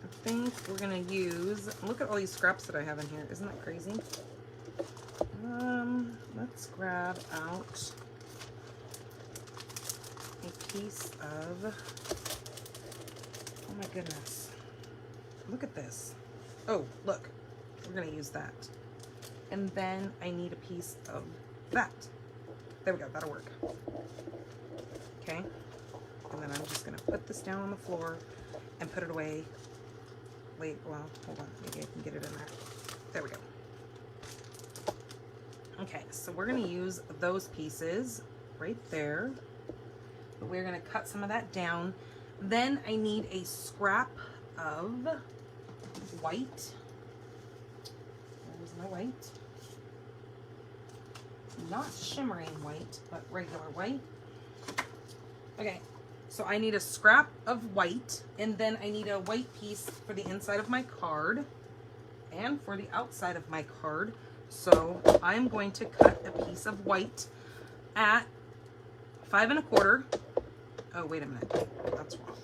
I think we're going to use, look at all these scraps that I have in here. Isn't that crazy? Let's grab out a piece of, oh my goodness. Look at this. Oh, look. We're going to use that. And then I need a piece of that. There we go. That'll work. Okay, and then I'm just going to put this down on the floor and put it away. Wait, well, hold on. Maybe I can get it in there. There we go. Okay, so we're going to use those pieces right there. But we're going to cut some of that down. Then I need a scrap of white. Where's my white? Not shimmering white, but regular white. Okay, so I need a scrap of white, and then I need a white piece for the inside of my card and for the outside of my card. So I'm going to cut a piece of white at 5 1/4. Oh, wait a minute, that's wrong.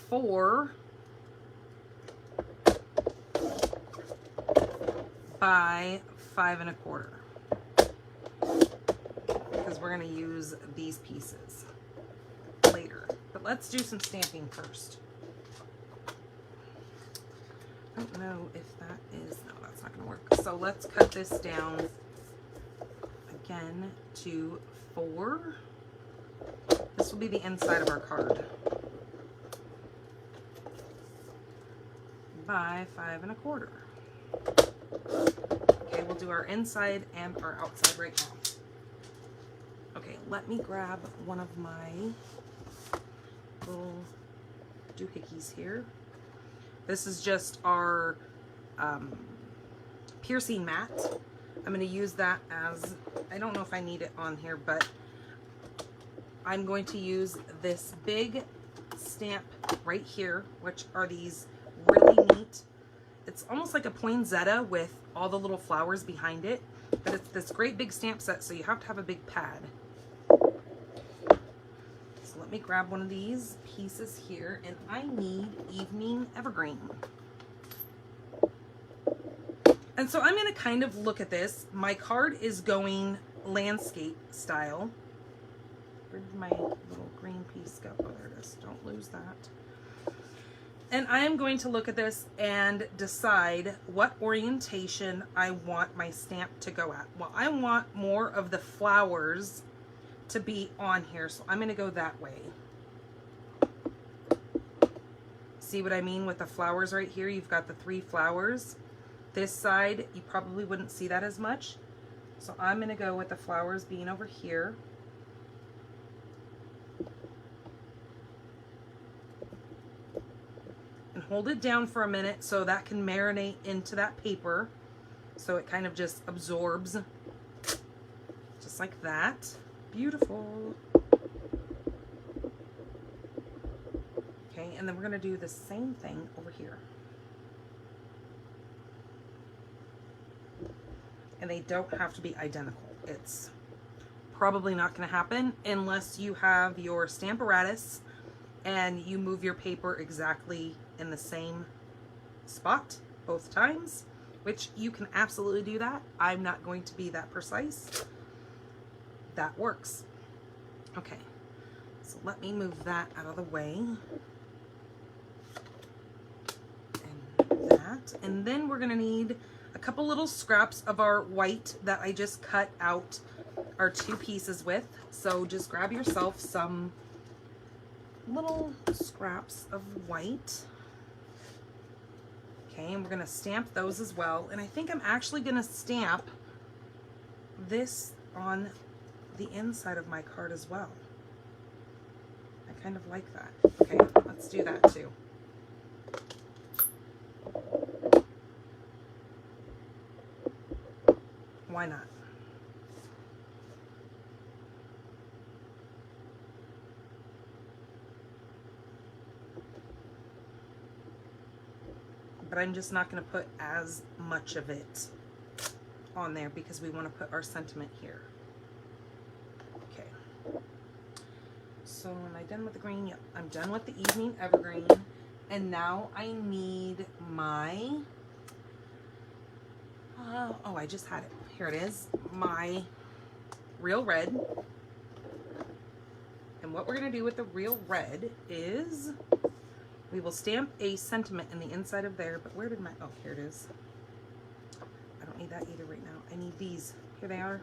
4 by 5 1/4. Because we're going to use these pieces later. But let's do some stamping first. I don't know if that is, no, that's not going to work. So let's cut this down again to 4. This will be the inside of our card. By 5 1/4. Okay, we'll do our inside and our outside right now. Okay, let me grab one of my little doohickeys here. This is just our piercing mat. I'm going to use that as, I don't know if I need it on here, but I'm going to use this big stamp right here, which are these really neat. It's almost like a poinsettia with all the little flowers behind it, but it's this great big stamp set, so you have to have a big pad. So let me grab one of these pieces here, and I need Evening Evergreen. And so I'm going to kind of look at this. My card is going landscape style. Where did my little green piece go? Oh, there it is. Don't lose that. And I am going to look at this and decide what orientation I want my stamp to go at. Well, I want more of the flowers to be on here, so I'm going to go that way. See what I mean with the flowers right here? You've got the 3 flowers. This side, you probably wouldn't see that as much. So I'm going to go with the flowers being over here. And hold it down for a minute so that can marinate into that paper. So it kind of just absorbs. Just like that. Beautiful. Okay, and then we're going to do the same thing over here. And they don't have to be identical. It's probably not going to happen unless you have your Stamparatus and you move your paper exactly in the same spot both times, which you can absolutely do that. I'm not going to be that precise. That works. Okay, so let me move that out of the way. And that. And then we're going to need a couple little scraps of our white that I just cut out our 2 pieces with. So just grab yourself some little scraps of white. Okay, and we're going to stamp those as well. And I think I'm actually going to stamp this on the inside of my card as well. I kind of like that. Okay, let's do that too. Why not? But I'm just not going to put as much of it on there because we want to put our sentiment here. Okay. So am I done with the green? Yep, I'm done with the Evening Evergreen. And now I need my... oh, I just had it. Here it is, my Real Red. And what we're going to do with the Real Red is we will stamp a sentiment in the inside of there. But where did my, oh, here it is. I don't need that either right now. I need these. Here they are.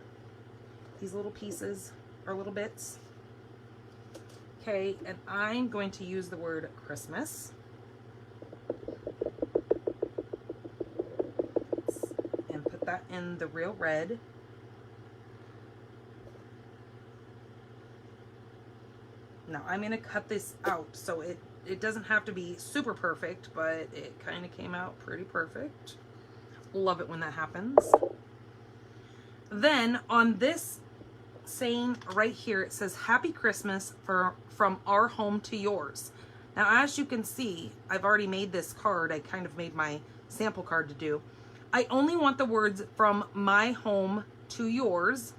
These little pieces or little bits. Okay, and I'm going to use the word Christmas. In the Real Red. Now I'm going to cut this out so it doesn't have to be super perfect, but it kind of came out pretty perfect. Love it when that happens. Then on this saying right here, it says Happy Christmas from our home to yours. Now as you can see, I've already made this card. I kind of made my sample card to do. I only want the words from my home to yours.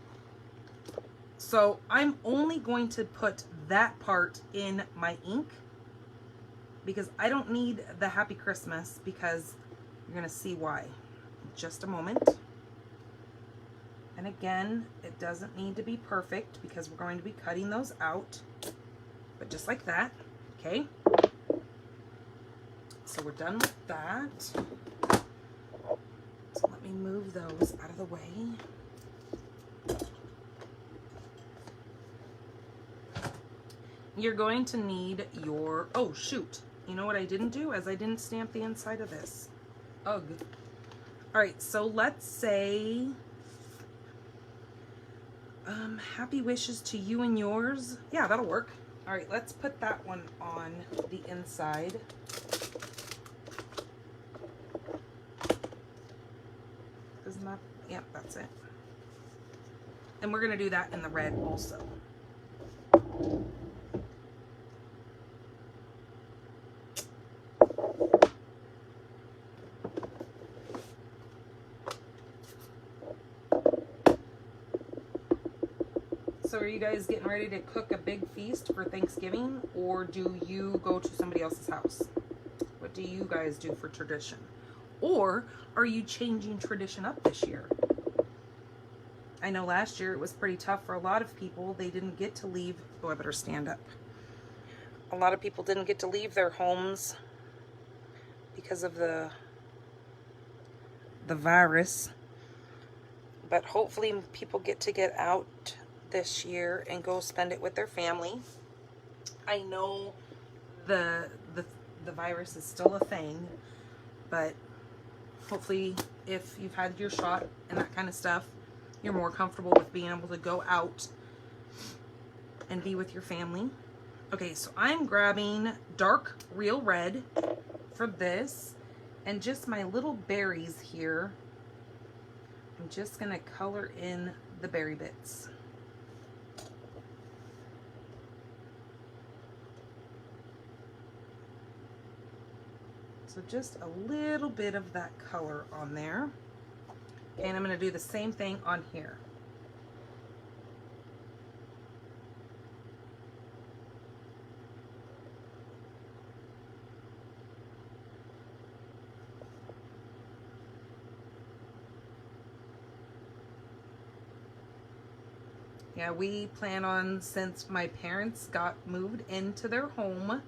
So I'm only going to put that part in my ink because I don't need the Happy Christmas because you're going to see why in just a moment. And again, it doesn't need to be perfect because we're going to be cutting those out, but just like that, okay? So we're done with that. So let me move those out of the way. You're going to need your, oh shoot, you know what I didn't do? As I didn't stamp the inside of this. Ugh. All right, so let's say, happy wishes to you and yours. Yeah, that'll work. All right, let's put that one on the inside. Isn't that, yep, that's it. And we're gonna do that in the red also. So are you guys getting ready to cook a big feast for Thanksgiving, or do you go to somebody else's house? What do you guys do for tradition? Or are you changing tradition up this year? I know last year it was pretty tough for a lot of people. They didn't get to leave. Oh, I better stand up. A lot of people didn't get to leave their homes because of the virus. But hopefully people get out this year and go spend it with their family. I know the virus is still a thing, but hopefully if you've had your shot and that kind of stuff, you're more comfortable with being able to go out and be with your family. Okay, so I'm grabbing dark real red for this, and just my little berries here. I'm just gonna color in the berry bits. So just a little bit of that color on there. And I'm going to do the same thing on here. Yeah, we plan on, since my parents got moved into their home,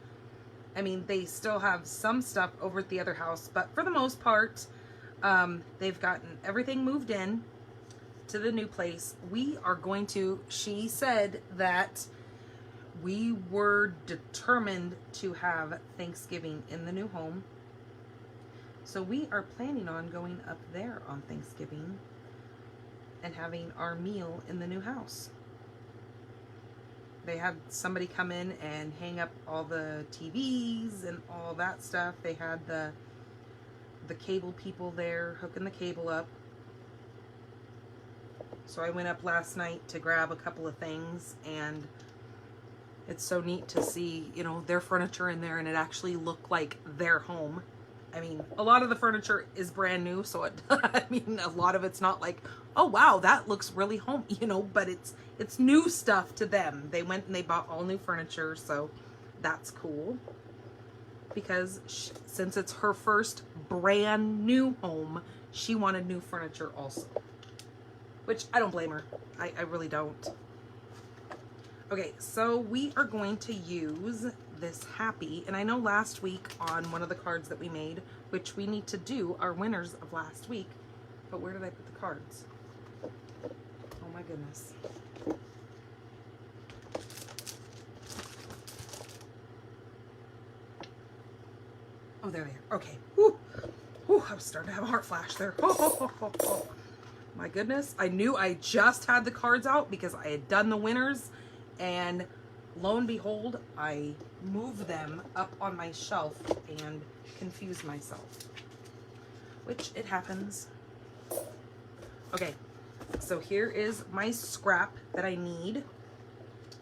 I mean, they still have some stuff over at the other house, but for the most part, they've gotten everything moved in to the new place. We are going to, she said that we were determined to have Thanksgiving in the new home. So we are planning on going up there on Thanksgiving and having our meal in the new house. They had somebody come in and hang up all the TVs and all that stuff. They had the cable people there hooking the cable up. So I went up last night to grab a couple of things, and it's so neat to see, you know, their furniture in there and it actually looked like their home. I mean, a lot of the furniture is brand new, so it, I mean, a lot of it's not like, oh wow, that looks really home, you know, but it's new stuff to them. They went and they bought all new furniture, so that's cool. Because since it's her first brand new home, she wanted new furniture also. Which I don't blame her. I really don't. Okay, so we are going to use this happy, and I know last week on one of the cards that we made, which we need to do our winners of last week, but where did I put the cards? Oh my goodness. Oh, there they are. Okay. Whew. Whew, I was starting to have a heart flash there. Oh. My goodness. I knew I just had the cards out because I had done the winners, and lo and behold, I moved them up on my shelf and confused myself, which it happens. Okay, so here is my scrap that I need.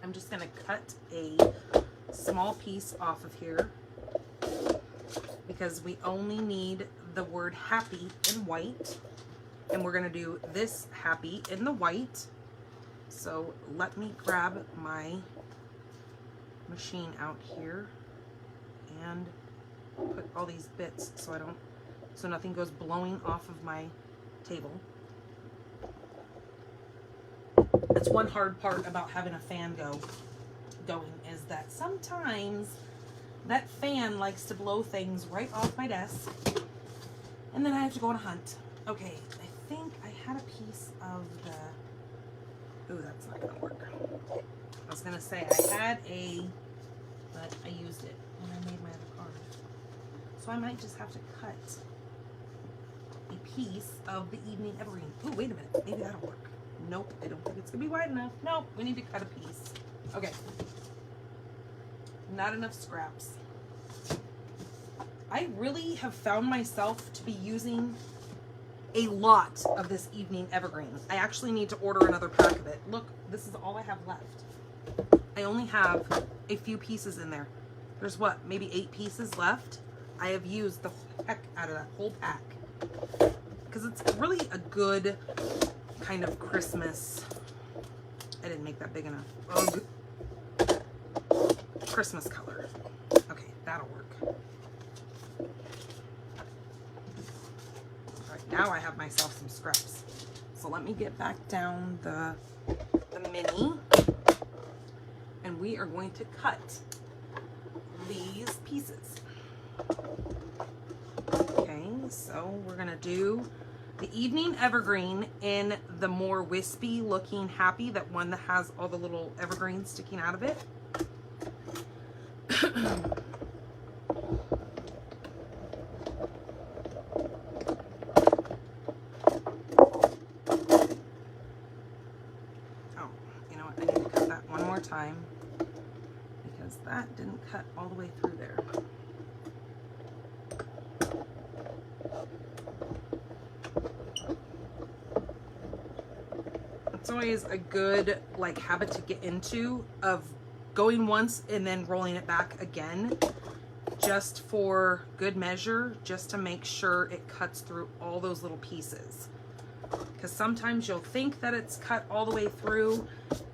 I'm just going to cut a small piece off of here because we only need the word happy in white, and we're going to do this happy in the white. So let me grab my machine out here and put all these bits so nothing goes blowing off of my table. That's one hard part about having a fan going is that sometimes that fan likes to blow things right off my desk, and then I have to go on a hunt. Okay, I think I had a piece of the, ooh, that's not gonna work. I was gonna say I had but I used it when I made my other card. So I might just have to cut a piece of the Evening Evergreen. Ooh, wait a minute, maybe that'll work. Nope, I don't think it's gonna be wide enough. Nope, we need to cut a piece. Okay. Not enough scraps. I really have found myself to be using a lot of this Evening Evergreen. I actually need to order another pack of it. Look, this is all I have left. I only have a few pieces in there. There's what, maybe 8 pieces left? I have used the heck out of that whole pack. Because it's really a good kind of Christmas. I didn't make that big enough. Ugh. Christmas color. Okay, that'll work. Alright, now I have myself some scraps. So let me get back down the mini. And we are going to cut these pieces. Okay, so we're gonna do the Evening Evergreen in the more wispy looking happy, that one that has all the little evergreens sticking out of it. Time, because that didn't cut all the way through there. It's always a good like habit to get into, of going once and then rolling it back again, just for good measure, just to make sure it cuts through all those little pieces. Because sometimes you'll think that it's cut all the way through,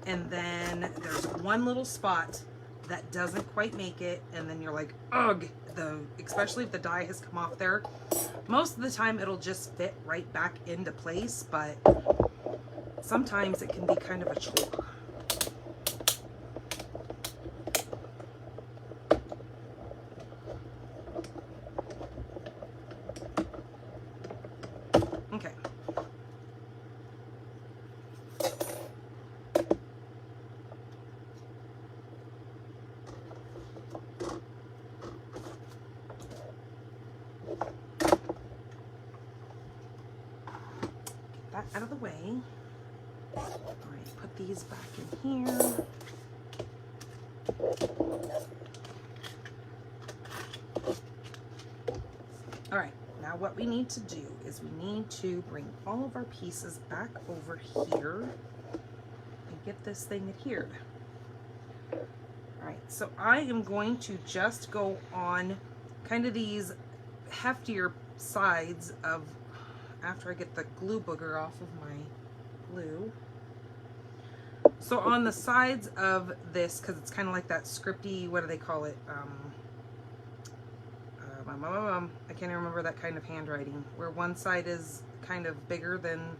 and then there's one little spot that doesn't quite make it, and then you're like, ugh, especially if the die has come off there. Most of the time it'll just fit right back into place, but sometimes it can be kind of a chore. Okay. Out of the way. All right, put these back in here. All right, now what we need to do is we need to bring all of our pieces back over here and get this thing adhered. All right, so I am going to just go on kind of these heftier sides of, after I get the glue booger off of my glue. So on the sides of this, because it's kind of like that scripty, what do they call it? I can't even remember that kind of handwriting, where one side is kind of bigger than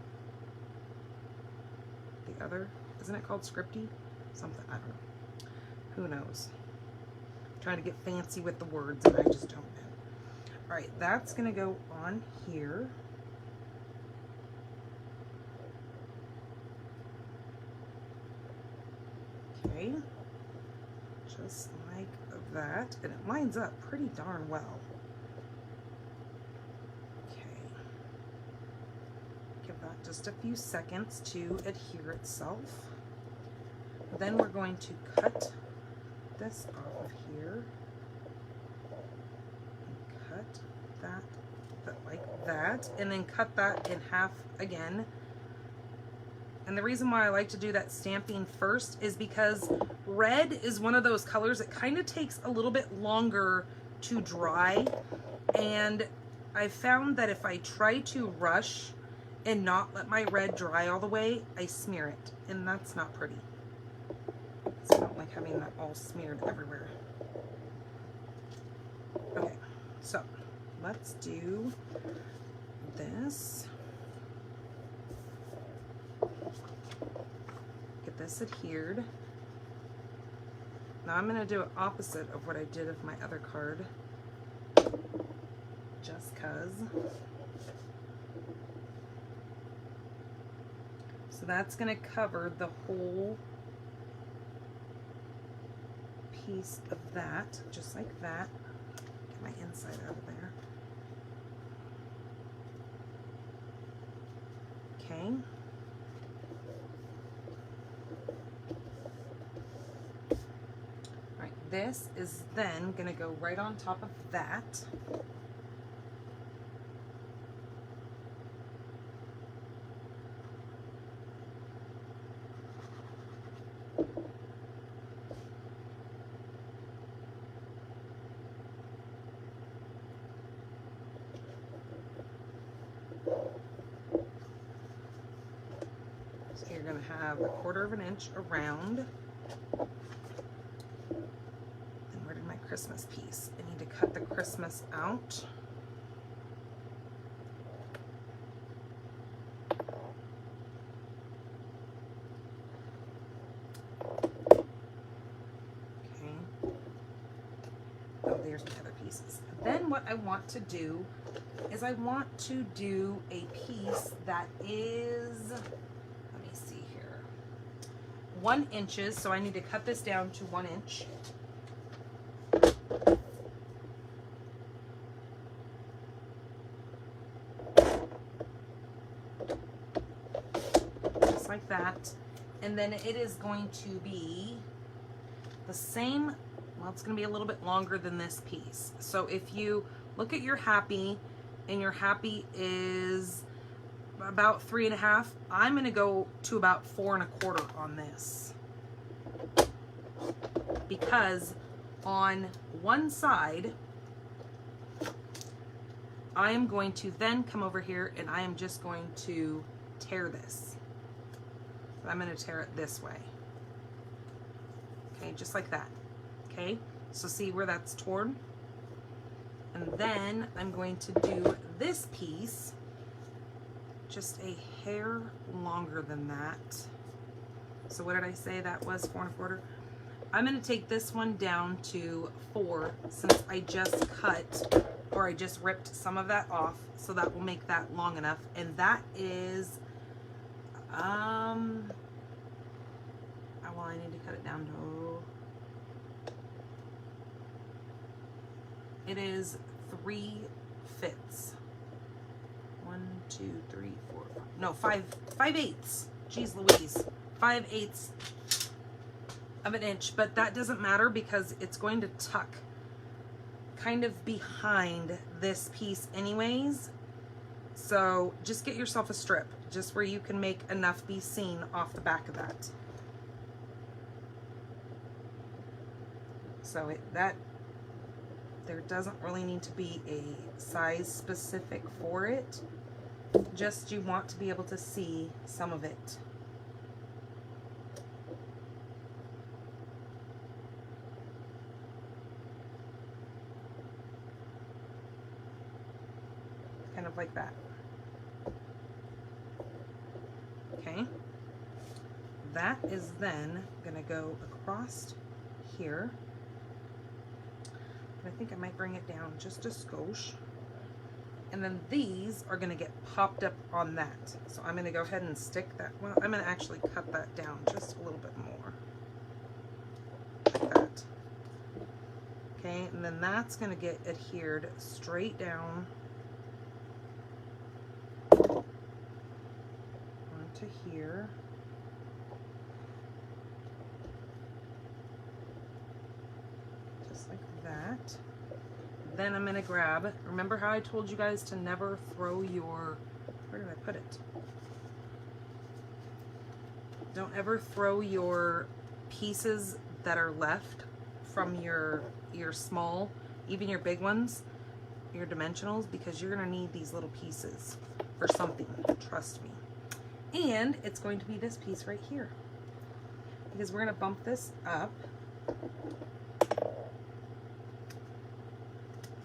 the other. Isn't it called scripty? Something, I don't know. Who knows? I'm trying to get fancy with the words and I just don't know. All right, that's gonna go on here. Okay, just like that, and it lines up pretty darn well. Okay, give that just a few seconds to adhere itself. Then we're going to cut this off of here, and cut that like that, and then cut that in half again. And the reason why I like to do that stamping first is because red is one of those colors that kind of takes a little bit longer to dry. And I found that if I try to rush and not let my red dry all the way, I smear it. And that's not pretty. So I don't like having that all smeared everywhere. Okay, so let's do this. this adhered. Now I'm going to do it opposite of what I did of my other card, just cause. So that's going to cover the whole piece of that, just like that. Get my inside out of there. Okay. All right, this is then going to go right on top of that. Going to have 1/4 of an inch around. And where did my Christmas piece? I need to cut the Christmas out. Okay. Oh, there's my other pieces. Then what I want to do is I want to do a piece that is 1 inch, so I need to cut this down to 1 inch. Just like that. And then it is going to be the same, well, it's going to be a little bit longer than this piece. So if you look at your happy, and your happy is about 3.5. I'm going to go to about 4 1/4 on this, because on one side I am going to then come over here and I am just going to tear this. I'm going to tear it this way. Okay, just like that. Okay, so see where that's torn? And then I'm going to do this piece just a hair longer than that. So what did I say that was? 4 1/4. I'm going to take this one down to 4, since I just cut, or I just ripped some of that off, so that will make that long enough. And that is well, I need to cut it down to, it is 3/5. 1, 2, 3, 4, 5. No, 5/8. Jeez Louise. 5/8 of an inch, but that doesn't matter because it's going to tuck kind of behind this piece anyways. So just get yourself a strip, just where you can make enough be seen off the back of that. So there doesn't really need to be a size specific for it. Just you want to be able to see some of it. Kind of like that. Okay. That is then going to go across here. I think I might bring it down just a skosh. And then these are going to get popped up on that. So I'm going to go ahead and stick that. Well, I'm going to actually cut that down just a little bit more. Like that. Okay, and then that's going to get adhered straight down onto here. Just like that. Then I'm going to grab, remember how I told you guys to never throw your, where did I put it? Don't ever throw your pieces that are left from your small, even your big ones, your dimensionals, because you're going to need these little pieces for something, trust me. And it's going to be this piece right here, because we're going to bump this up.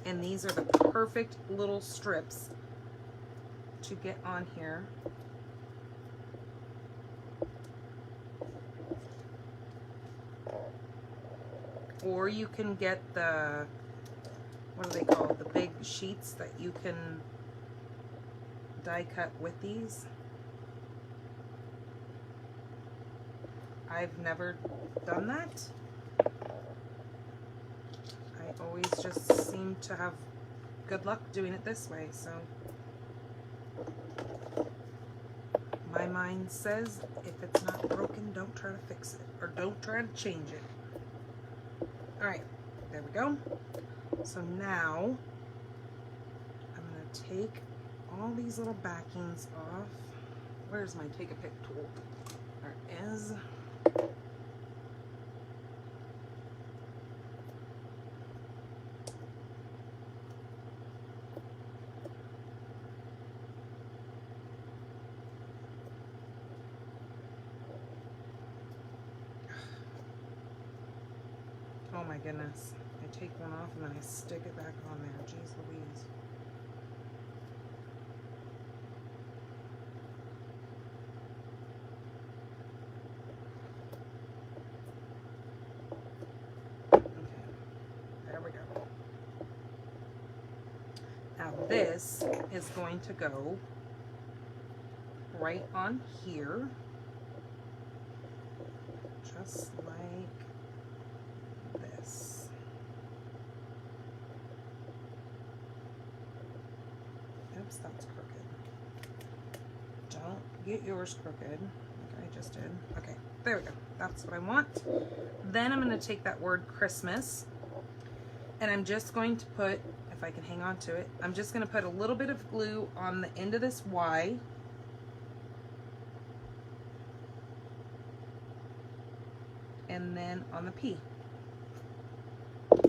And these are the perfect little strips to get on here. or you can get the, what are they called? The big sheets that you can die cut with these. I've never done that. I always just seem to have good luck doing it this way, so my mind says if it's not broken, don't try to fix it, or don't try to change it. Alright, there we go. So now I'm going to take all these little backings off. Where's my take a pick tool? There it is. Oh my goodness. I take one off and then I stick it back on there. Jeez Louise. Okay. There we go. Now this is going to go right on here. Just like this. Oops, that's crooked. Don't get yours crooked like I just did. Okay, there we go. That's what I want. Then I'm going to take that word Christmas and I'm just going to put, if I can hang on to it, I'm just going to put a little bit of glue on the end of this Y. And then on the P.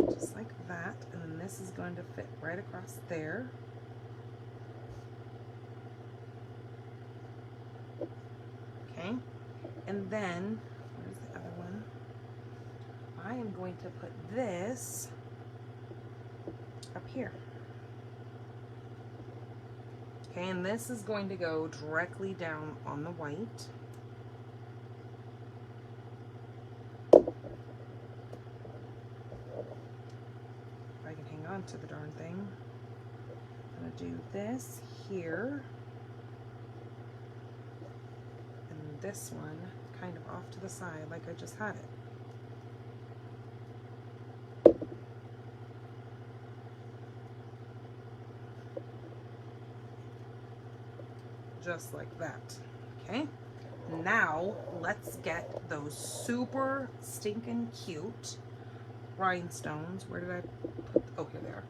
Just like that, and then this is going to fit right across there. Okay, and then, where's the other one? I am going to put this up here. Okay, and this is going to go directly down on the white. To the darn thing. I'm going to do this here and this one kind of off to the side like I just had it. Just like that. Okay, now let's get those super stinking cute rhinestones. Where did I put? Oh, here they are.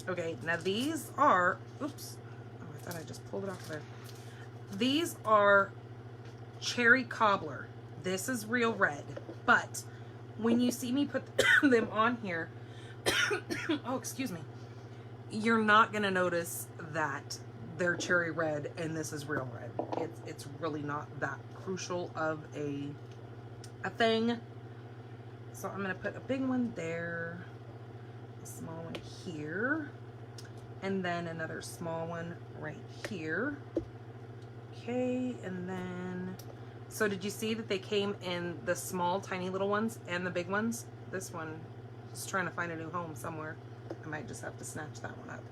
Okay, now these are, oops, oh, I thought I just pulled it off there. These are cherry cobbler. This is real red, but when you see me put them on here, oh, excuse me, you're not going to notice that they're cherry red and this is real red. It's really not that crucial of a thing. So I'm going to put a big one there, a small one here, and then another small one right here. Okay, and then, so did you see that they came in the small tiny little ones and the big ones? This one is trying to find a new home somewhere. I might just have to snatch that one up.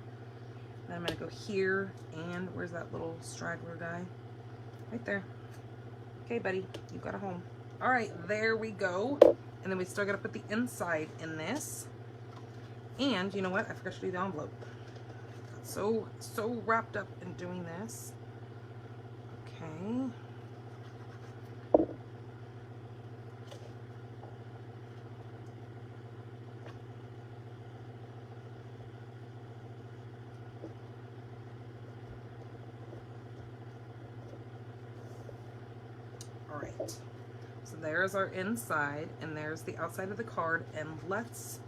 Then I'm going to go here, and where's that little straggler guy? Right there. Okay, buddy, you've got a home. All right, there we go. And then we still got to put the inside in this. And you know what? I forgot to do the envelope. Got so wrapped up in doing this. Okay. Alright, so there's our inside and there's the outside of the card, and let's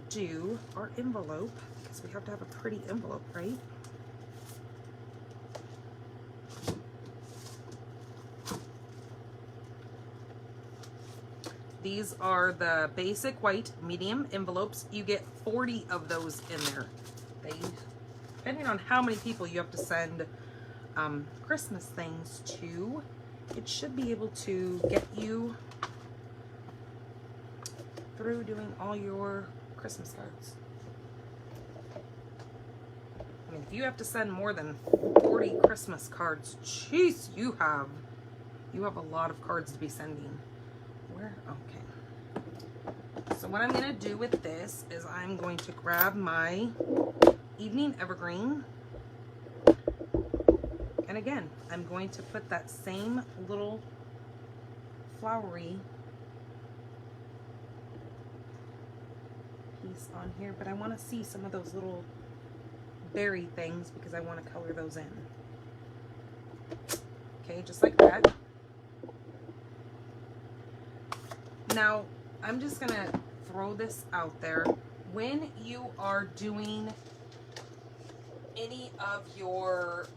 do our envelope because we have to have a pretty envelope, right? These are the basic white medium envelopes. You get 40 of those in there. Depending on how many people you have to send Christmas things to, it should be able to get you through doing all your Christmas cards. I mean, if you have to send more than 40 Christmas cards, jeez, you have a lot of cards to be sending. Where? Okay. So what I'm going to do with this is I'm going to grab my Evening Evergreen. And again, I'm going to put that same little flowery piece on here, but I want to see some of those little berry things because I want to color those in. Okay, just like that. Now, I'm just going to throw this out there. When you are doing any of your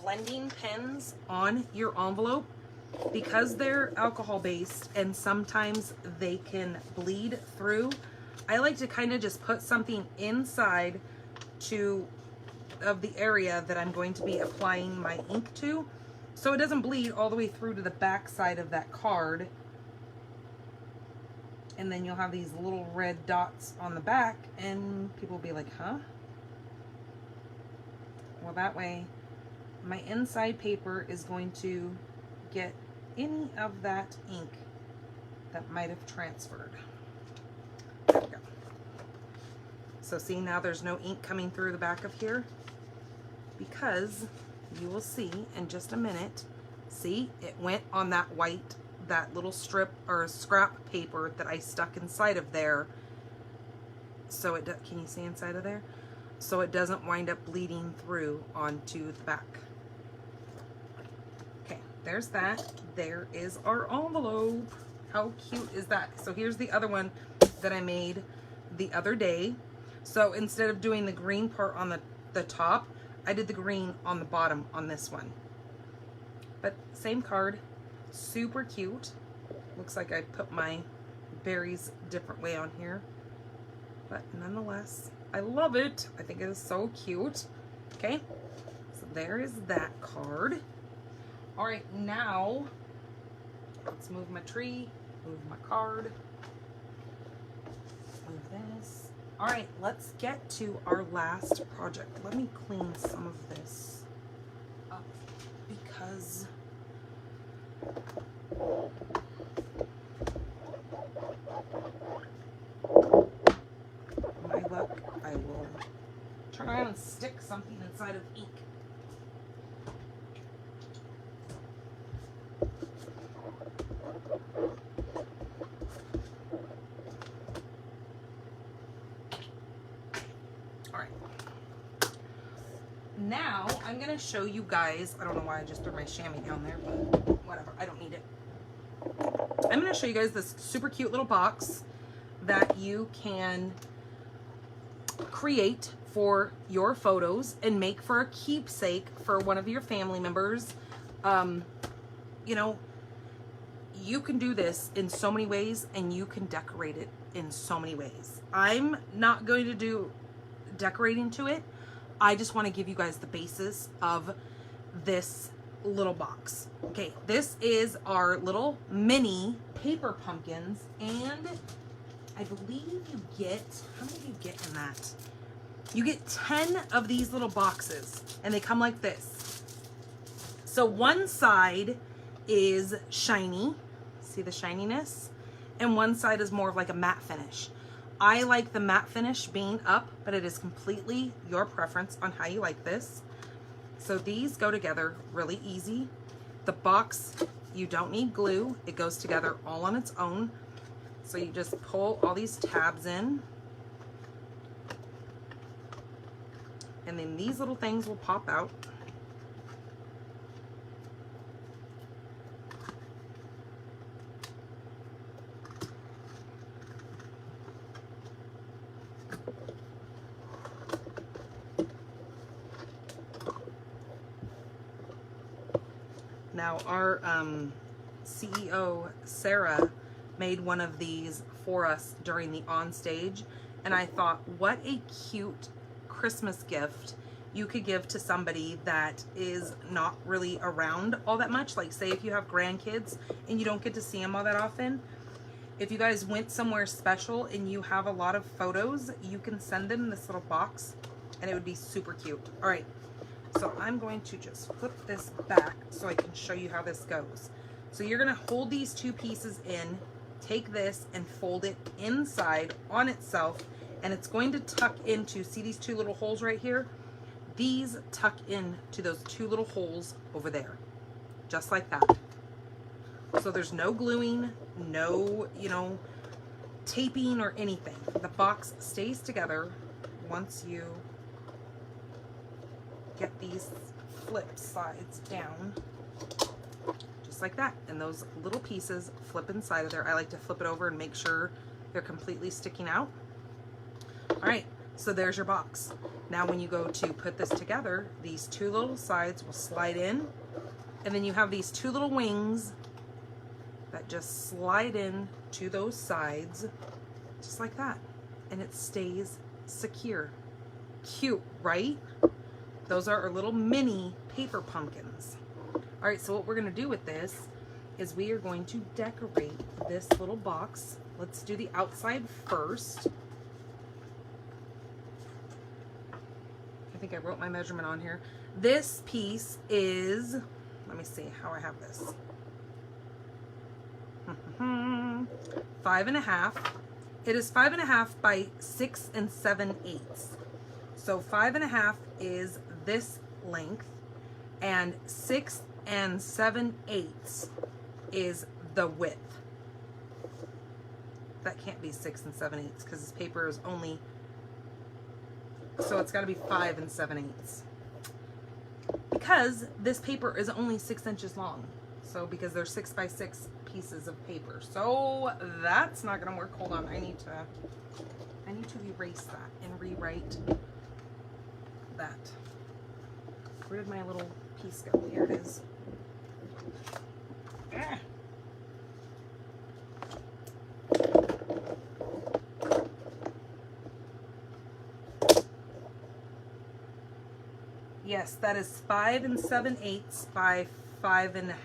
blending pens on your envelope, because they're alcohol based and sometimes they can bleed through, I like to kind of just put something inside of the area that I'm going to be applying my ink to, so it doesn't bleed all the way through to the back side of that card. And then you'll have these little red dots on the back and people will be like, huh? Well, that way my inside paper is going to get any of that ink that might have transferred. There we go. So see, now there's no ink coming through the back of here, because you will see in just a minute, see, it went on that white, that little strip or scrap paper that I stuck inside of there. So it can you see inside of there? So it doesn't wind up bleeding through onto the back. Okay, there's that. There is our envelope. How cute is that? So here's the other one that I made the other day. So instead of doing the green part on the top, I did the green on the bottom on this one. But same card, super cute. Looks like I put my berries a different way on here. But nonetheless, I love it. I think it is so cute. Okay, so there is that card. All right, now let's move my tree, move my card, move this. All right, let's get to our last project. Let me clean some of this up because my luck, I will turn around and stick something inside of ink. Now I'm going to show you guys, I don't know why I just threw my chamois down there, but whatever, I don't need it. I'm going to show you guys this super cute little box that you can create for your photos and make for a keepsake for one of your family members. You know, you can do this in so many ways and you can decorate it in so many ways. I'm not going to do decorating to it. I just want to give you guys the basis of this little box. Okay, this is our little mini paper pumpkins, and I believe you get, how many do you get in that? You get 10 of these little boxes, and they come like this. So one side is shiny, see the shininess? And one side is more of like a matte finish. I like the matte finish being up, but it is completely your preference on how you like this. So these go together really easy. The box, you don't need glue. It goes together all on its own. So you just pull all these tabs in. And then these little things will pop out. Now our CEO Sarah made one of these for us during the on stage, and I thought, what a cute Christmas gift you could give to somebody that is not really around all that much. Like, say if you have grandkids and you don't get to see them all that often, if you guys went somewhere special and you have a lot of photos, you can send them this little box and it would be super cute. All right, so I'm going to just flip this back so I can show you how this goes. So you're gonna hold these two pieces in, take this and fold it inside on itself, and it's going to tuck into, see these two little holes right here? These tuck into those two little holes over there, just like that. So there's no gluing, no, you know, taping or anything. The box stays together once you get these flip sides down, just like that. And those little pieces flip inside of there. I like to flip it over and make sure they're completely sticking out. All right, so there's your box. Now when you go to put this together, these two little sides will slide in, and then you have these two little wings that just slide in to those sides, just like that. And it stays secure. Cute, right? Those are our little mini paper pumpkins. All right, so what we're gonna do with this is we are going to decorate this little box. Let's do the outside first. I think I wrote my measurement on here. This piece is, let me see how I have this. 5.5. It is 5.5 by 6 7/8. So 5.5 is this length, and 6 7/8 is the width. That can't be 6 7/8 because this paper is only, so it's got to be 5 7/8 because this paper is only 6 inches long. So because there's 6 by 6 pieces of paper, so that's not gonna work. Hold on, I need to erase that and rewrite that. Where did my little piece go? Here it is. Ah. Yes, that is 5 7/8 by 5.5.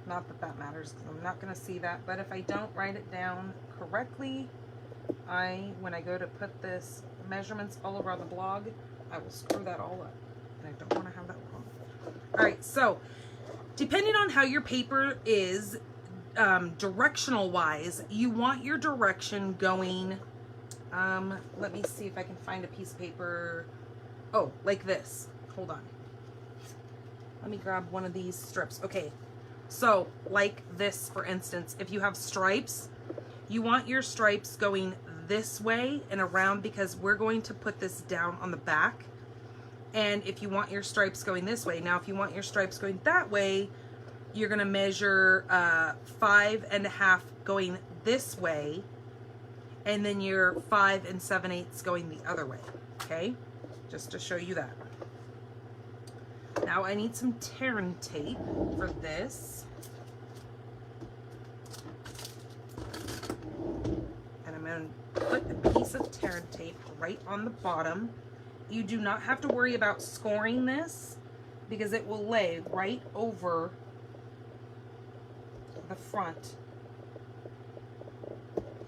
Not that that matters because I'm not going to see that, but if I don't write it down correctly, when I go to put this measurements all over on the blog, I will screw that all up, and I don't want to have that wrong. All right, so depending on how your paper is directional wise, you want your direction going, let me see if I can find a piece of paper. Oh, like this. Hold on. Let me grab one of these strips. Okay. So, like this, for instance, if you have stripes, you want your stripes going this way and around because we're going to put this down on the back. And if you want your stripes going this way, now if you want your stripes going that way, you're going to measure 5.5 going this way, and then your 5 7/8 going the other way, okay? Just to show you that. Now I need some tearing tape for this. And I'm going to put a piece of tearing tape right on the bottom. You do not have to worry about scoring this because it will lay right over the front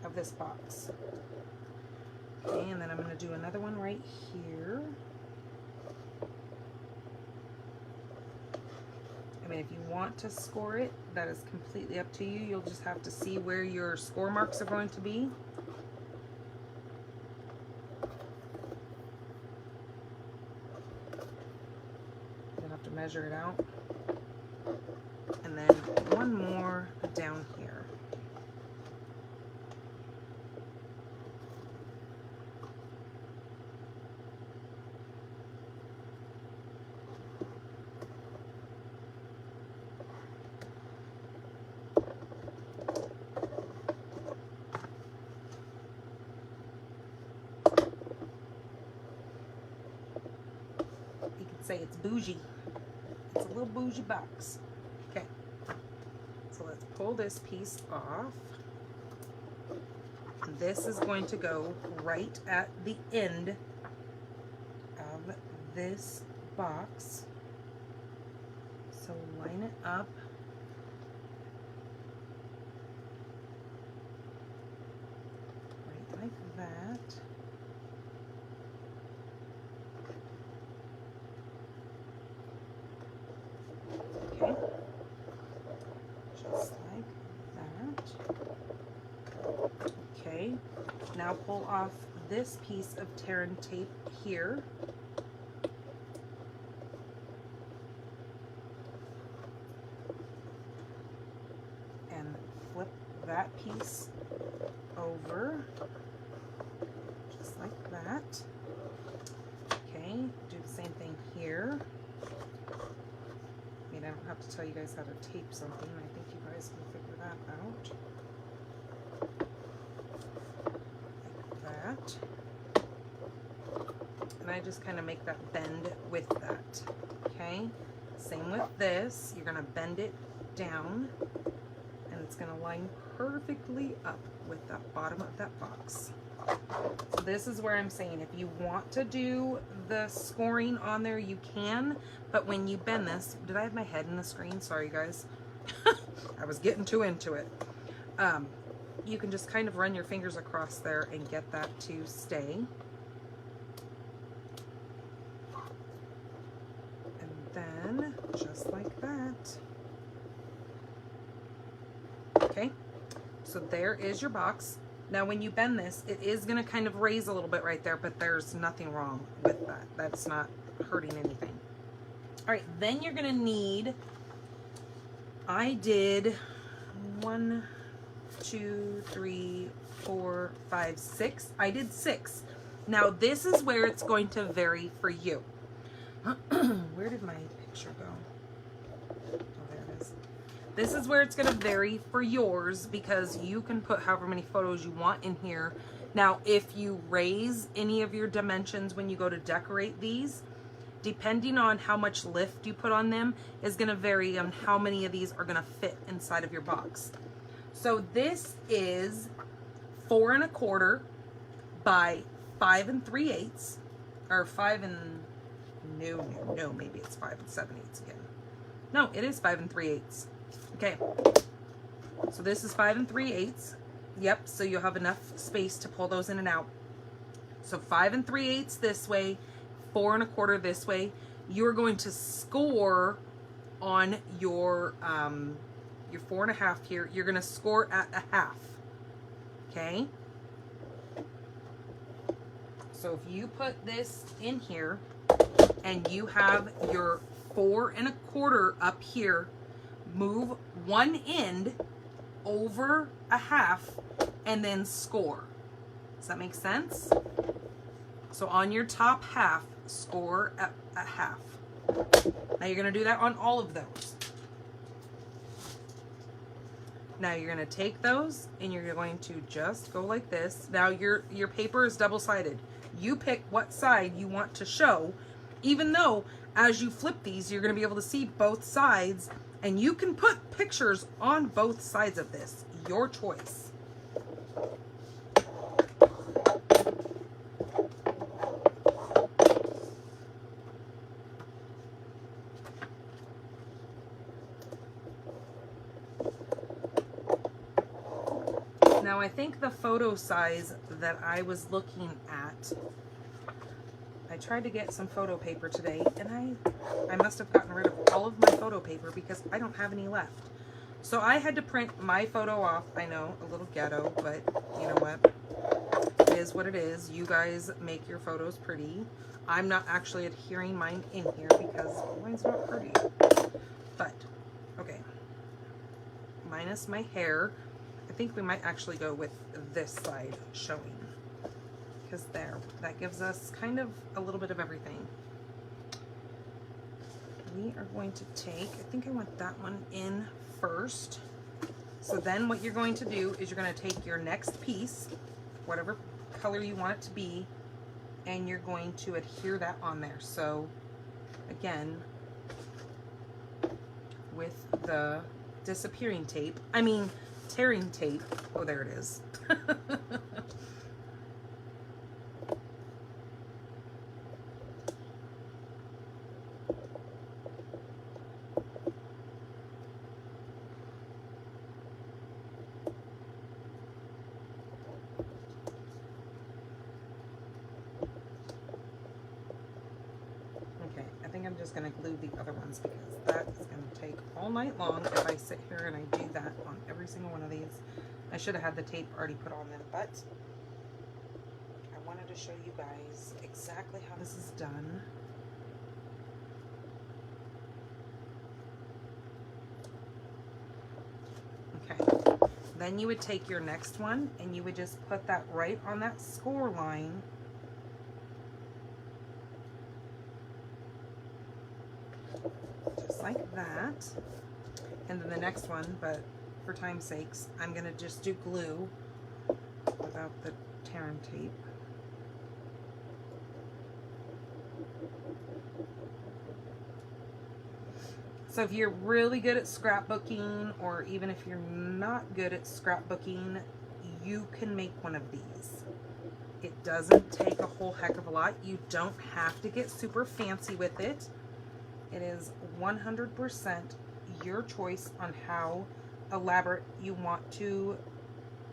of this box. Okay, and then I'm going to do another one right here. I mean, if you want to score it, that is completely up to you. You'll just have to see where your score marks are going to be. You'll have to measure it out. And then one more down here. Say it's bougie. little bougie box. Okay, so let's pull this piece off. This is going to go right at the end of this box. So line it up. Right like that. Okay. Just like that. Okay. Now pull off this piece of Terran tape here. And flip that piece over, just like that. Okay, do the same thing here. I mean, I don't have to tell you guys how to tape something. I think you guys can figure that out. That, and I just kind of make that bend with that. Okay, same with this. You're going to bend it down and it's going to line perfectly up with that bottom of that box. So this is where I'm saying if you want to do the scoring on there, you can, but when you bend this, did I have my head in the screen? Sorry guys. I was getting too into it. You can just kind of run your fingers across there and get that to stay. And then just like that. Okay, so there is your box. Now when you bend this, it is going to kind of raise a little bit right there, but there's nothing wrong with that. That's not hurting anything. All right, then you're going to need, I did 1, 2, 3, 4, 5, 6. I did 6. Now this is where it's going to vary for you. Where did my picture go? Oh, there it is. This is where it's going to vary for yours because you can put however many photos you want in here. Now, if you raise any of your dimensions when you go to decorate these, depending on how much lift you put on them is going to vary on how many of these are going to fit inside of your box. So this is 4 1/4 by 5 3/8, or 5 and no, maybe it's 5 7/8 again. No, it is 5 3/8. Okay, so this is 5 3/8. Yep, so you'll have enough space to pull those in and out. So 5 3/8 this way, 4 1/4 this way. You're going to score on your 4 1/2 here. You're going to score at a half. Okay. So if you put this in here and you have your 4 1/4 up here, move one end over a half and then score. Does that make sense? So on your top half, score at a half. Now you're going to do that on all of those. Now you're going to take those and you're going to just go like this. Now your paper is double-sided. You pick what side you want to show, even though as you flip these, you're going to be able to see both sides, and you can put pictures on both sides of this. Your choice. Now I think the photo size that I was looking at, I tried to get some photo paper today, and I must have gotten rid of all of my photo paper because I don't have any left. So I had to print my photo off. I know, a little ghetto, but you know what? It is what it is. You guys make your photos pretty. I'm not actually adhering mine in here because mine's not pretty. But, okay. Minus my hair. I think we might actually go with this side showing. Because there, that gives us kind of a little bit of everything. We are going to take, I think I want that one in first. So then what you're going to do is you're going to take your next piece, whatever color you want it to be, and you're going to adhere that on there. So again, with the disappearing tape. I mean, tearing tape. Oh, there it is. I'm just going to glue the other ones because that is going to take all night long if I sit here and I do that on every single one of these. I should have had the tape already put on them, but I wanted to show you guys exactly how this is done. Okay, then you would take your next one and you would just put that right on that score line. Like that, and then the next one, but for time's sakes, I'm gonna just do glue without the tearing tape. So if you're really good at scrapbooking, or even if you're not good at scrapbooking, you can make one of these. It doesn't take a whole heck of a lot. You don't have to get super fancy with it. It is 100% your choice on how elaborate you want to,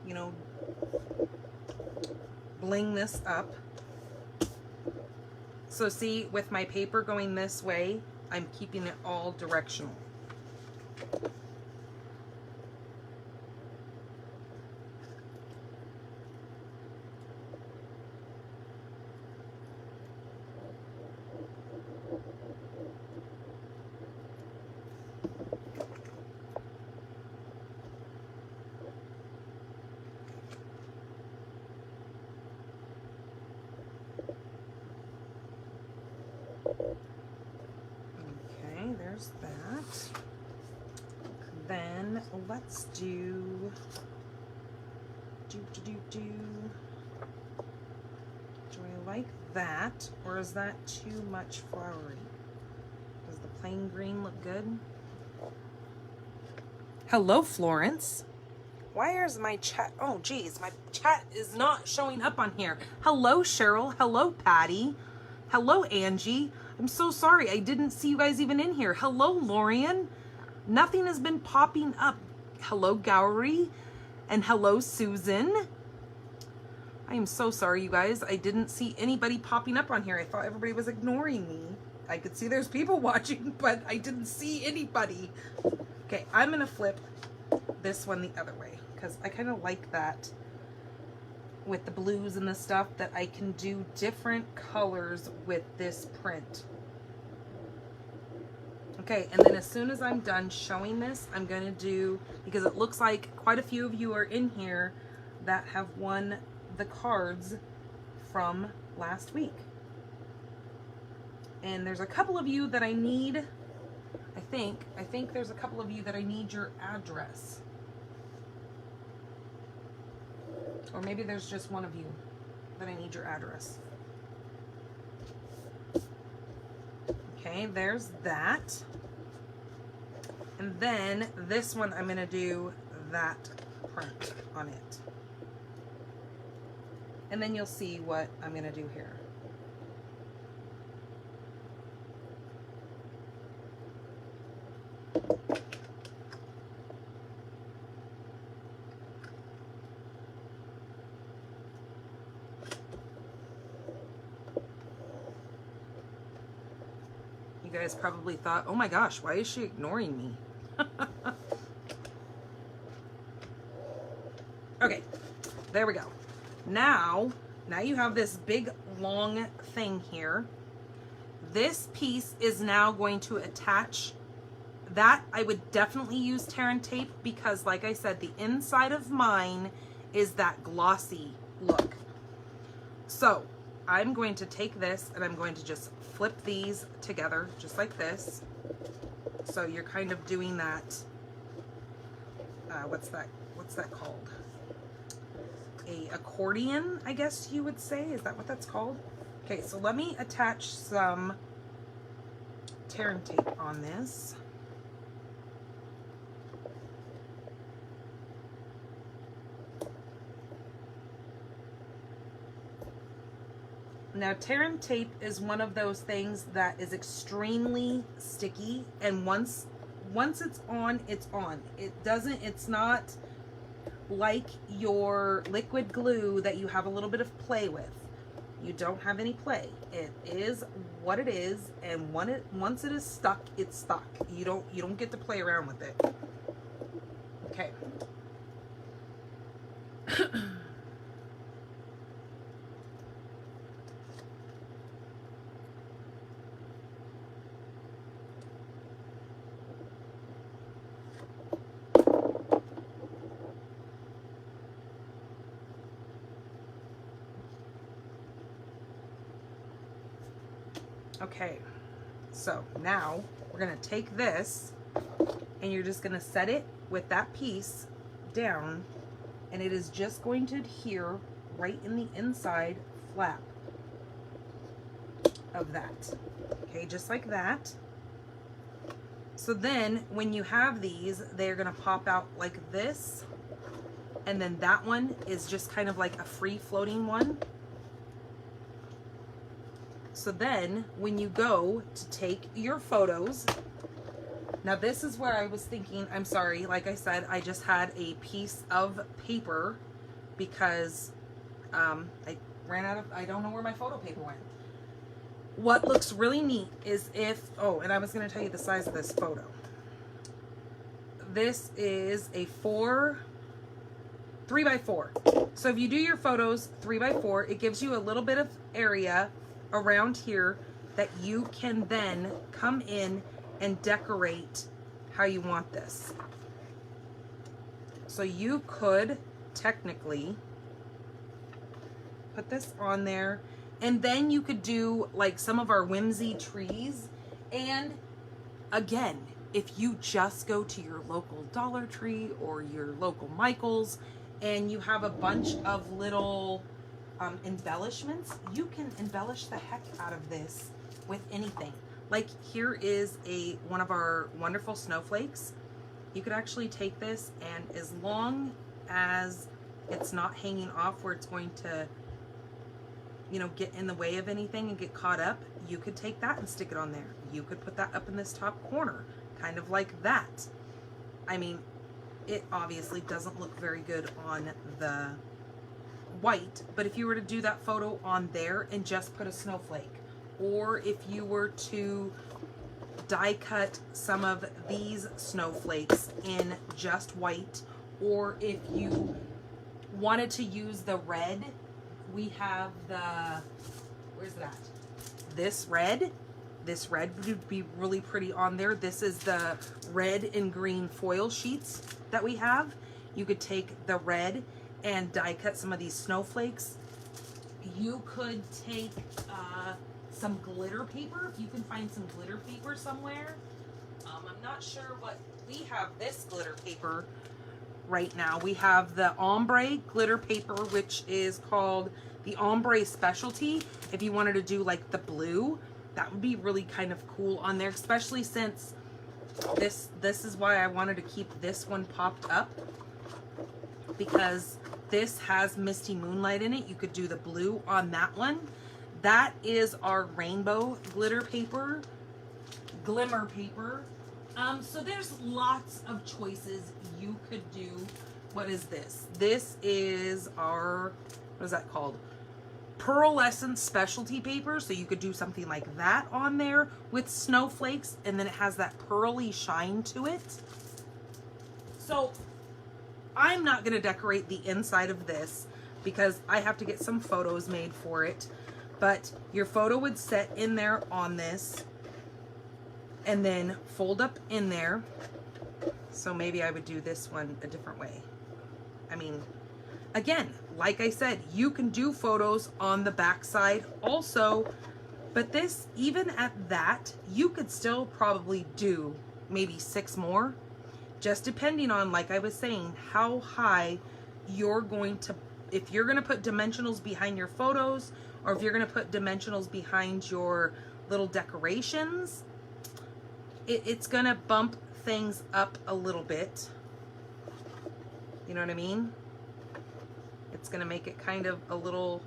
you know, bling this up. So see, with my paper going this way, I'm keeping it all directional. Okay, there's that. Then let's do I like that, or is that too much flowery? Does the plain green look good? Hello, Florence. Why is my chat? Oh, geez, my chat is not showing up on here. Hello, Cheryl. Hello, Patty. Hello, Angie. I'm so sorry. I didn't see you guys even in here. Hello, Lorian. Nothing has been popping up. Hello, Gowrie. And hello, Susan. I am so sorry, you guys. I didn't see anybody popping up on here. I thought everybody was ignoring me. I could see there's people watching, but I didn't see anybody. Okay, I'm going to flip this one the other way because I kind of like that with the blues and the stuff, that I can do different colors with this print. Okay, and then as soon as I'm done showing this, I'm going to do, because it looks like quite a few of you are in here that have won the cards from last week. And there's a couple of you that I need, I think there's a couple of you that I need your address. Or maybe there's just one of you that I need your address. Okay, there's that. And then this one, I'm going to do that print on it. And then you'll see what I'm going to do here. You guys probably thought, oh my gosh, why is she ignoring me? Okay, there we go. Now you have this big long thing here. This piece is now going to attach that. I would definitely use tear and tape because, like I said, the inside of mine is that glossy look. So I'm going to take this and I'm going to just flip these together just like this. So you're kind of doing that, what's that called? A accordion, I guess you would say. Is that what that's called? Okay, so let me attach some tear and tape on this. Now, tear and tape is one of those things that is extremely sticky, and once it's on, it's on. It's not like your liquid glue that you have a little bit of play with. You don't have any play. It is what it is, and once it is stuck, it's stuck. You don't get to play around with it. Okay. Okay, so now we're gonna take this and you're just gonna set it with that piece down, and it is just going to adhere right in the inside flap of that. Okay, just like that. So then when you have these, they're gonna pop out like this, and then that one is just kind of like a free floating one. So then when you go to take your photos, now this is where I was thinking, I'm sorry, like I said, I just had a piece of paper because I ran out of, I don't know where my photo paper went. What looks really neat is if, oh, and I was going to tell you the size of this photo. This is a 3x4. So if you do your photos 3x4, it gives you a little bit of area around here that you can then come in and decorate how you want this. So you could technically put this on there, and then you could do like some of our whimsy trees. And again, if you just go to your local Dollar Tree or your local Michael's and you have a bunch of little embellishments, you can embellish the heck out of this with anything. Like here is one of our wonderful snowflakes. You could actually take this, and as long as it's not hanging off where it's going to, you know, get in the way of anything and get caught up, you could take that and stick it on there. You could put that up in this top corner, kind of like that. I mean, it obviously doesn't look very good on the white, but if you were to do that photo on there and just put a snowflake, or if you were to die cut some of these snowflakes in just white, or if you wanted to use the red, we have the, where's that? This red would be really pretty on there. This is the red and green foil sheets that we have. You could take the red and die cut some of these snowflakes. You could take some glitter paper, if you can find some glitter paper somewhere. I'm not sure what, we have this glitter paper right now. We have the ombre glitter paper, which is called the Ombre Specialty. If you wanted to do like the blue, that would be really kind of cool on there, especially since this is why I wanted to keep this one popped up, because this has Misty Moonlight in it. You could do the blue on that one. That is our rainbow glitter paper, glimmer paper. So there's lots of choices you could do. What is this? This is our, what is that called? Pearlescent specialty paper. So you could do something like that on there with snowflakes, and then it has that pearly shine to it. So I'm not going to decorate the inside of this because I have to get some photos made for it. But your photo would set in there on this and then fold up in there. So maybe I would do this one a different way. I mean, again, like I said, you can do photos on the back side also, but this, even at that, you could still probably do maybe 6 more, just depending on, like I was saying, how high you're going to, if you're going to put dimensionals behind your photos, or if you're going to put dimensionals behind your little decorations, it's going to bump things up a little bit. You know what I mean? It's going to make it kind of a little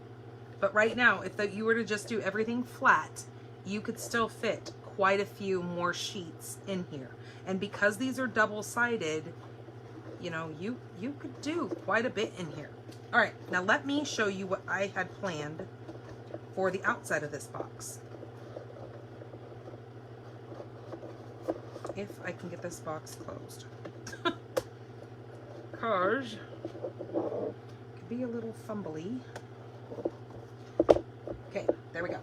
But right now, if you were to just do everything flat, you could still fit quite a few more sheets in here. And because these are double-sided, you know, you could do quite a bit in here. All right, now let me show you what I had planned for the outside of this box. If I can get this box closed. Because it could be a little fumbly. Okay, there we go.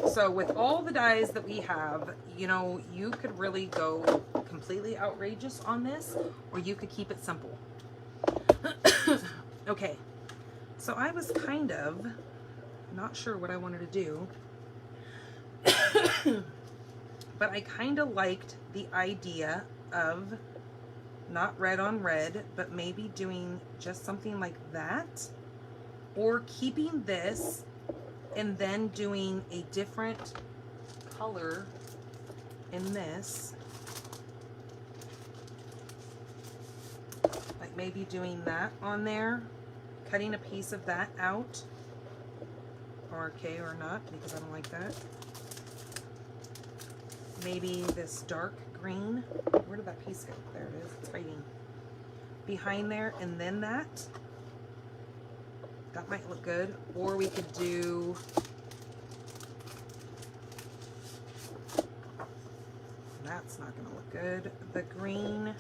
So with all the dies that we have, you know, you could really go completely outrageous on this, or you could keep it simple. Okay, so I was kind of not sure what I wanted to do, but I kind of liked the idea of not red on red, but maybe doing just something like that, or keeping this and then doing a different color in this, like maybe doing that on there, cutting a piece of that out, or okay, or not, because I don't like that. Maybe this dark green, where did that piece go? There it is, it's hiding behind there, and then that might look good. Or we could do that's not gonna look good. The green,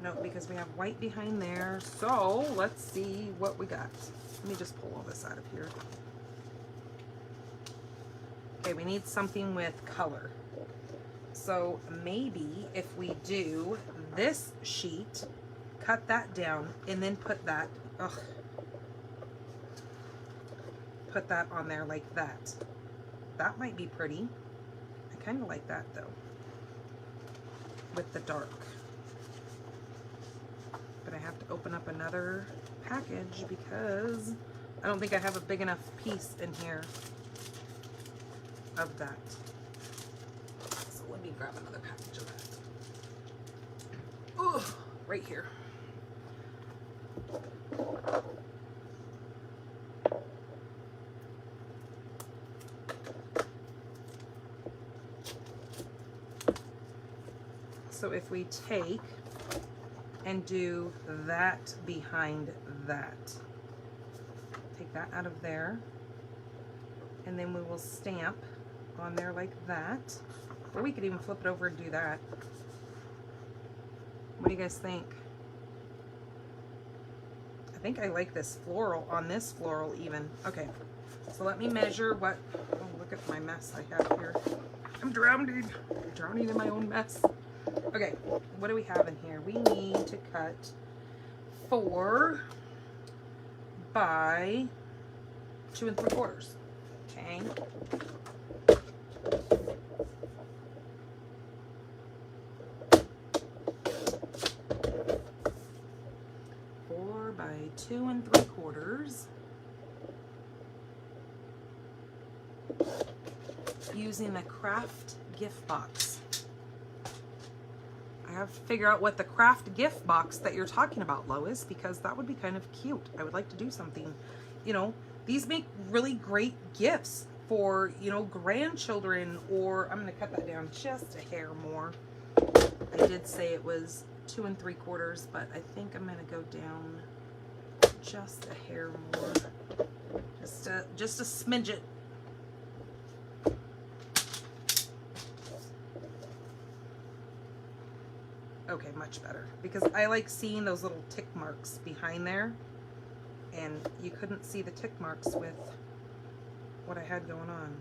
no, because we have white behind there. So let's see what we got. Let me just pull all this out of here. Okay, we need something with color. So maybe if we do this sheet, cut that down, and then put that, put that on there like that. That might be pretty. I kind of like that though, with the dark. But I have to open up another package because I don't think I have a big enough piece in here of that. So let me grab another package of that. Oh, right here. So if we take and do that behind that, take that out of there, and then we will stamp on there like that. Or we could even flip it over and do that. What do you guys think? I think I like this floral on this floral even. Okay, so let me measure what, oh, look at my mess I have here. I'm drowning in my own mess. Okay, what do we have in here? We need to cut 4 by 2 3/4. Okay. By 2 3/4, using the craft gift box. I have to figure out what the craft gift box that you're talking about, Lois, because that would be kind of cute. I would like to do something, you know, these make really great gifts for, you know, grandchildren, or I'm going to cut that down just a hair more. I did say it was 2 3/4, but I think I'm going to go down just a hair more, just a smidget. Okay, much better, because I like seeing those little tick marks behind there, and you couldn't see the tick marks with what I had going on.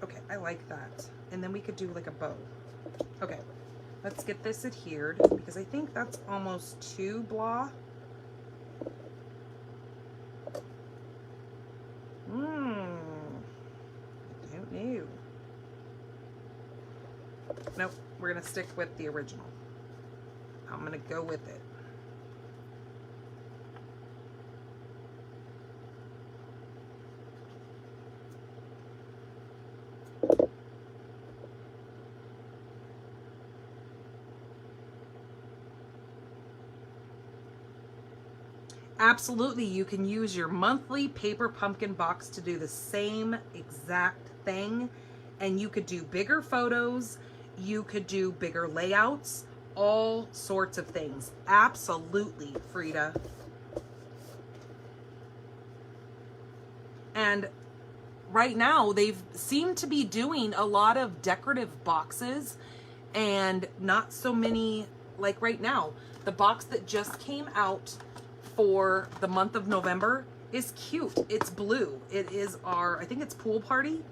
Okay, I like that. And then we could do like a bow. Okay, let's get this adhered, because I think that's almost too blah. I don't know. Nope, we're gonna stick with the original. I'm gonna go with it. Absolutely, you can use your monthly paper pumpkin box to do the same exact thing. And you could do bigger photos, you could do bigger layouts, all sorts of things. Absolutely, Frida. And right now, they've seemed to be doing a lot of decorative boxes and not so many, like right now. The box that just came out for the month of November is cute. It's blue. It is our, I think it's Pool Party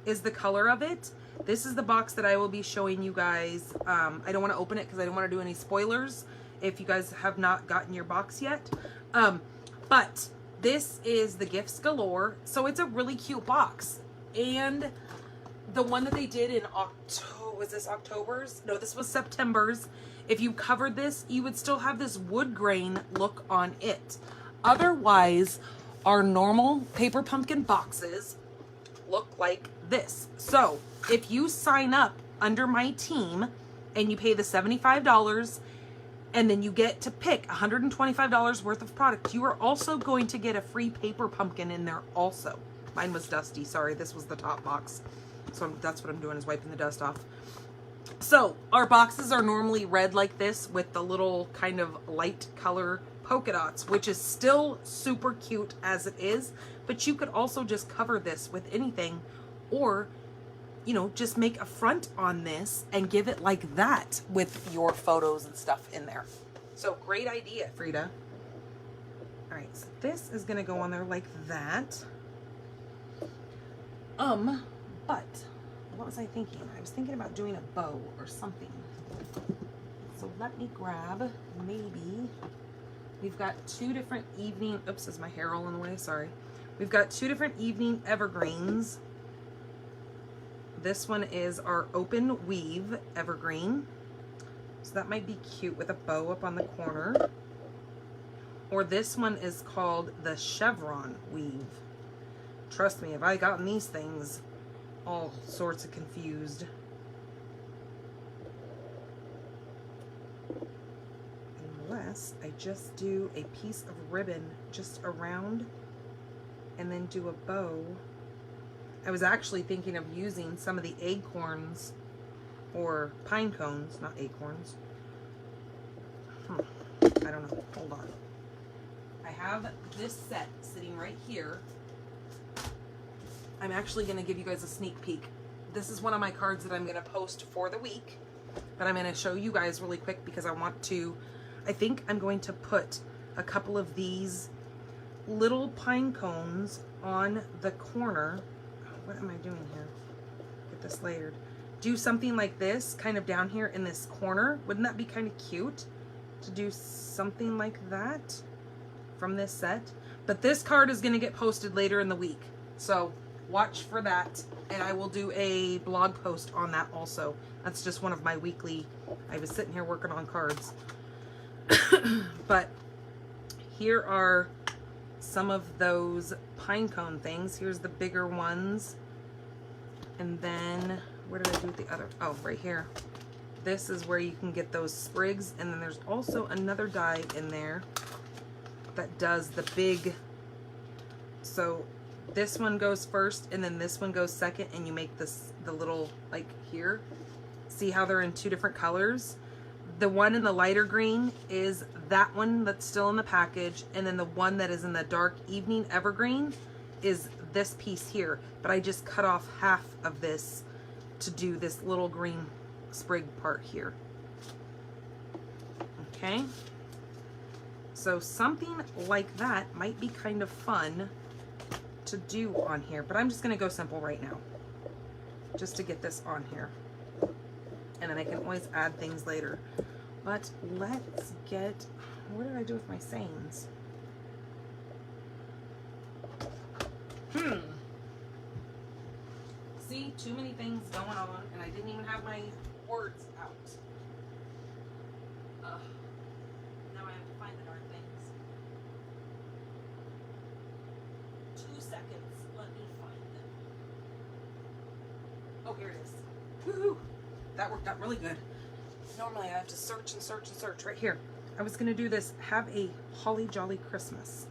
is the color of it. This is the box that I will be showing you guys. I don't want to open it because I don't want to do any spoilers if you guys have not gotten your box yet. But this is the Gifts Galore. So it's a really cute box. And the one that they did in October, was this October's? No, this was September's. If you covered this, you would still have this wood grain look on it. Otherwise, our normal paper pumpkin boxes look like this. So if you sign up under my team and you pay the $75 and then you get to pick $125 worth of product, you are also going to get a free paper pumpkin in there also. Mine was dusty, sorry, this was the top box. So that's what I'm doing, is wiping the dust off. So our boxes are normally red like this with the little kind of light color polka dots, which is still super cute as it is, but you could also just cover this with anything, or, you know, just make a front on this and give it like that with your photos and stuff in there. So great idea, Frida. All right, so this is gonna go on there like that. But what was I thinking? I was thinking about doing a bow or something. So let me grab, maybe, we've got two different evening, oops, is my hair all in the way? Sorry. We've got two different evening evergreens. This one is our open weave evergreen. So that might be cute with a bow up on the corner. Or this one is called the chevron weave. Trust me, if I gotten these things all sorts of confused. Unless I just do a piece of ribbon just around and then do a bow. I was actually thinking of using some of the acorns or pine cones, not acorns. I don't know, hold on. I have this set sitting right here. I'm actually going to give you guys a sneak peek. This is one of my cards that I'm going to post for the week, but I'm going to show you guys really quick because I want to, I think I'm going to put a couple of these little pine cones on the corner. What am I doing here? Get this layered. Do something like this, kind of down here in this corner. Wouldn't that be kind of cute to do something like that from this set? But this card is going to get posted later in the week. So watch for that, and I will do a blog post on that also. That's just one of my weekly, I was sitting here working on cards. But here are some of those pine cone things. Here's the bigger ones. And then, where did I do with the other? Oh, right here. This is where you can get those sprigs. And then there's also another die in there that does the big, so this one goes first and then this one goes second, and you make this, the little, like here, see how they're in two different colors? The one in the lighter green is that one that's still in the package, and then the one that is in the dark evening evergreen is this piece here, but I just cut off half of this to do this little green sprig part here. Okay, so something like that might be kind of fun to do on here, but I'm just going to go simple right now just to get this on here, and then I can always add things later. But let's get, what did I do with my sayings? See, too many things going on, and I didn't even have my words out. Now I have to find the darn things. 2 seconds, let me find them. Oh, here it is. Woohoo! That worked out really good. Normally I have to search and search and search right here. I was going to do this, have a holly jolly Christmas.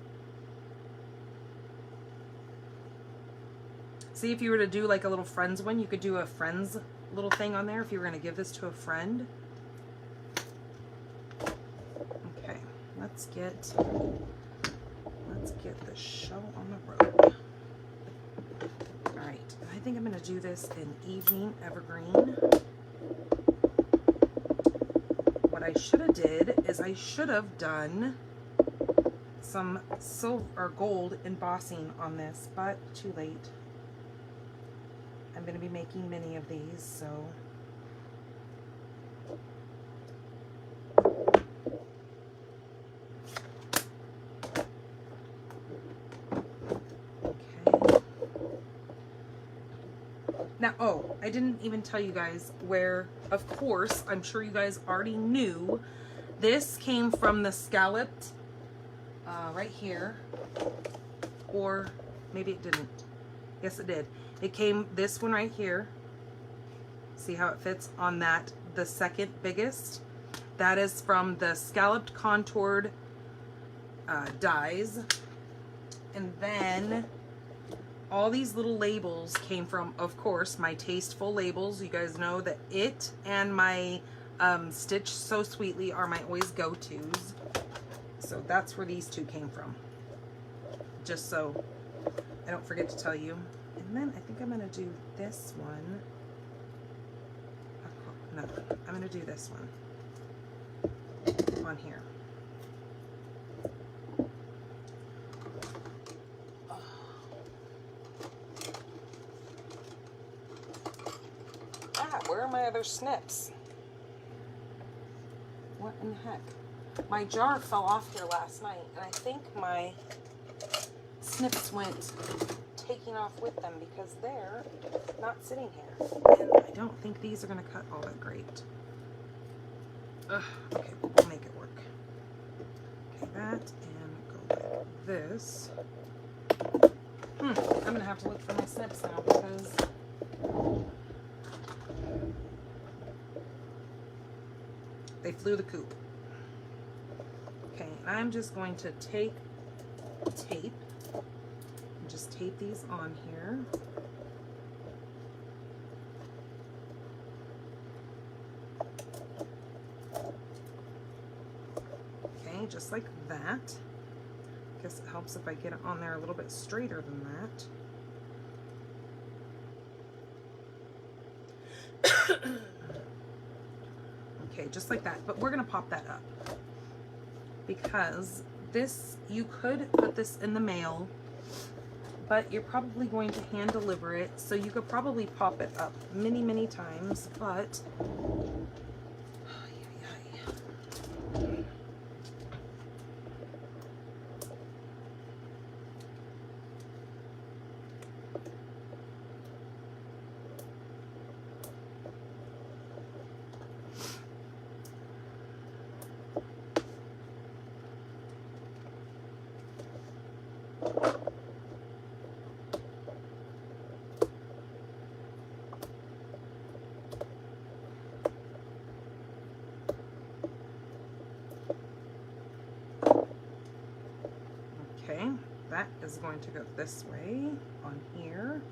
See, if you were to do like a little friends one, you could do a friends little thing on there if you were going to give this to a friend. Okay, let's get the show on the road. All right, I think I'm going to do this in Evening Evergreen. What I should have did is I should have done some silver or gold embossing on this, but too late. I'm going to be making many of these, so okay. Now, oh, I didn't even tell you guys where, of course, I'm sure you guys already knew, this came from the scalloped right here, or maybe it didn't. Yes, it did. It came, this one right here. See how it fits on that, the second biggest? That is from the scalloped contoured dies. And then all these little labels came from, of course, my Tasteful labels. You guys know that it and my Stitch So Sweetly are my always go-tos. So that's where these two came from. Just so I don't forget to tell you. And then I think I'm going to do this one. No, I'm going to do this one on here. Ah, where are my other snips? What in the heck? My jar fell off here last night, and I think my snips went taking off with them because they're not sitting here. And I don't think these are going to cut all that great. Ugh, okay, we'll make it work. Okay, that, and go like this. I'm going to have to look for my snips now because they flew the coop. Okay, and I'm just going to take tape and just tape these on here. Okay, just like that. I guess it helps if I get it on there a little bit straighter than that. Okay, just like that, but we're gonna pop that up because this, you could put this in the mail, but you're probably going to hand deliver it, so you could probably pop it up many times, but okay, that is going to go this way on here.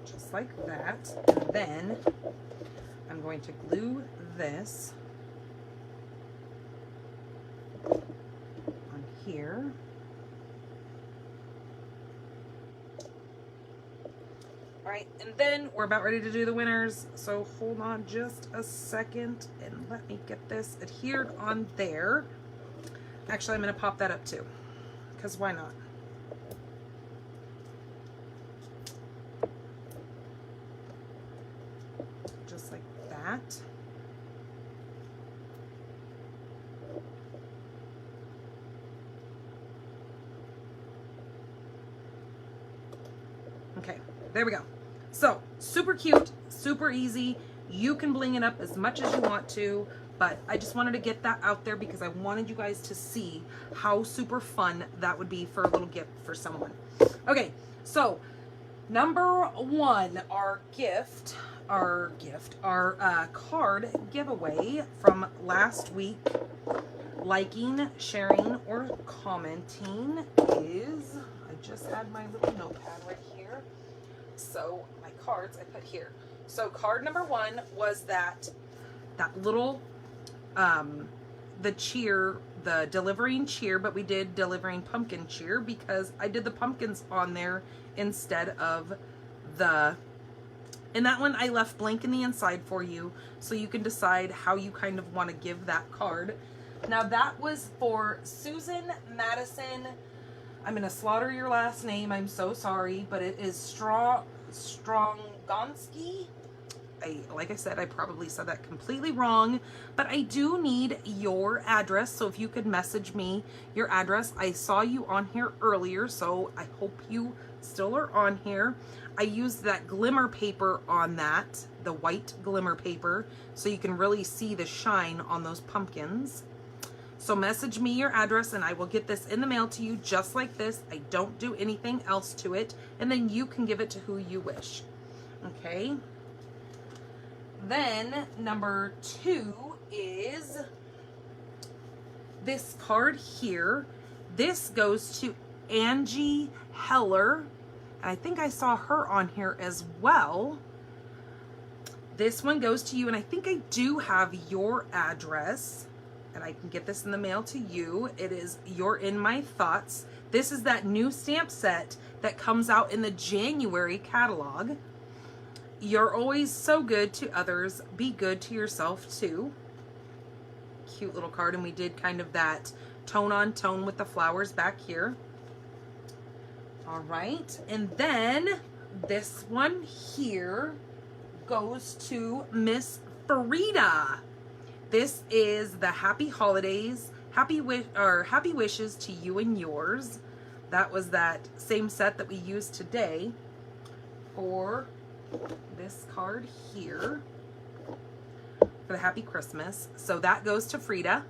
Just like that. And then I'm going to glue this on here. All right, and then we're about ready to do the winners. So hold on just a second and let me get this adhered on there. Actually, I'm going to pop that up too, because why not? Just like that. Okay, there we go. So, super cute, super easy. You can bling it up as much as you want to, but I just wanted to get that out there because I wanted you guys to see how super fun that would be for a little gift for someone. Okay, so number one, our gift our card giveaway from last week, liking, sharing, or commenting is, I just had my little notepad right here. So my cards I put here. So card number 1 was that little, the cheer, the delivering cheer, but we did delivering pumpkin cheer because I did the pumpkins on there instead of the, and that one I left blank in the inside for you, so you can decide how you kind of want to give that card. Now that was for Susan Madison. I'm going to slaughter your last name. I'm so sorry, but it is Strongonski. Like I said, I probably said that completely wrong, but I do need your address. So if you could message me your address. I saw you on here earlier, so I hope you still are on here. I used that glimmer paper on that, the white glimmer paper, so you can really see the shine on those pumpkins. So message me your address and I will get this in the mail to you just like this. I don't do anything else to it, and then you can give it to who you wish. Okay. Then number 2 is this card here. This goes to Angie Heller. And I think I saw her on here as well. This one goes to you, and I think I do have your address, and I can get this in the mail to you. It is You're in My Thoughts. This is that new stamp set that comes out in the January catalog. You're always so good to others. Be good to yourself too. Cute little card, and we did kind of that tone on tone with the flowers back here. All right, and then this one here goes to Miss Frida. This is the Happy Holidays, Happy Wishes to You and Yours. That was that same set that we used today for this card here for the Happy Christmas. So that goes to Frida,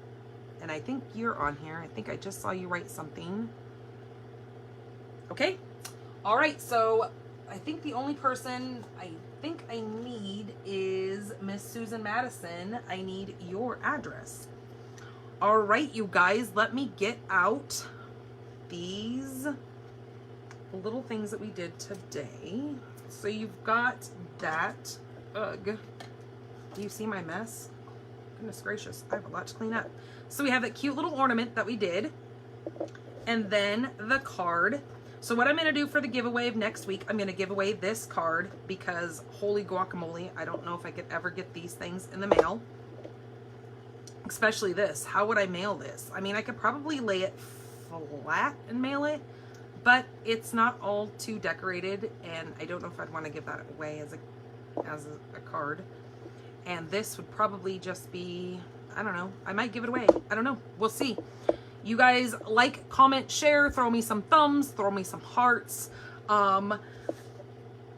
and I think you're on here. I think I just saw you write something. Okay. All right. So I think the only person I think I need is Miss Susan Madison. I need your address. All right, you guys, let me get out these little things that we did today. So you've got that. Ugh. Do you see my mess? Goodness gracious, I have a lot to clean up. So we have that cute little ornament that we did. And then the card. So what I'm going to do for the giveaway of next week, I'm going to give away this card because holy guacamole, I don't know if I could ever get these things in the mail. Especially this. How would I mail this? I mean, I could probably lay it flat and mail it, but it's not all too decorated, and I don't know if I'd want to give that away as a card. And this would probably just be, I don't know, I might give it away. I don't know. We'll see. You guys like, comment, share, throw me some thumbs, throw me some hearts.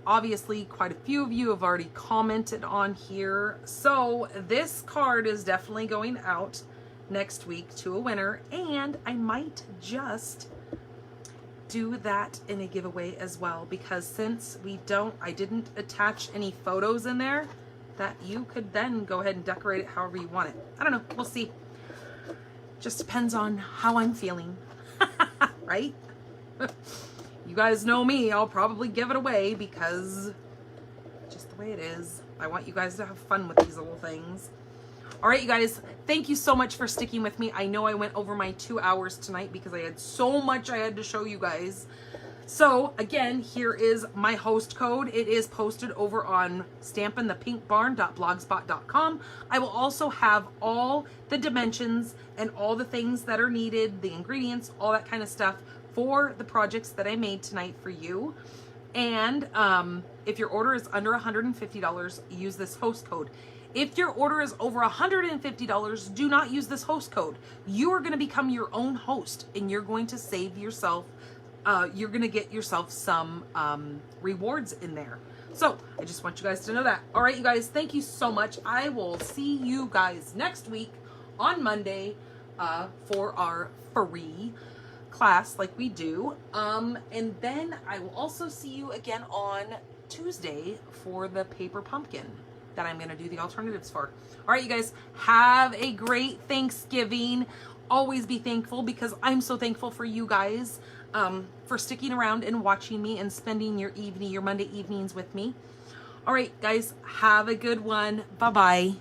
Obviously, quite a few of you have already commented on here. So this card is definitely going out next week to a winner, and I might just do that in a giveaway as well, because since I didn't attach any photos in there, that you could then go ahead and decorate it however you want it. I don't know. We'll see. Just depends on how I'm feeling, right? You guys know me. I'll probably give it away because just the way it is. I want you guys to have fun with these little things. All right, you guys, thank you so much for sticking with me. I know I went over my 2 hours tonight because I had so much I had to show you guys. So again, here is my host code. It is posted over on stampinthepinkbarn.blogspot.com. I will also have all the dimensions and all the things that are needed, the ingredients, all that kind of stuff for the projects that I made tonight for you. And if your order is under $150, use this host code. If your order is over $150, do not use this host code. You are going to become your own host, and you're going to save yourself. You're going to get yourself some rewards in there. So I just want you guys to know that. All right, you guys, thank you so much. I will see you guys next week on Monday for our free class like we do. And then I will also see you again on Tuesday for the paper pumpkin that I'm going to do the alternatives for. All right, you guys, have a great Thanksgiving. Always be thankful, because I'm so thankful for you guys for sticking around and watching me and spending your Monday evenings with me. All right, guys, have a good one. Bye-bye.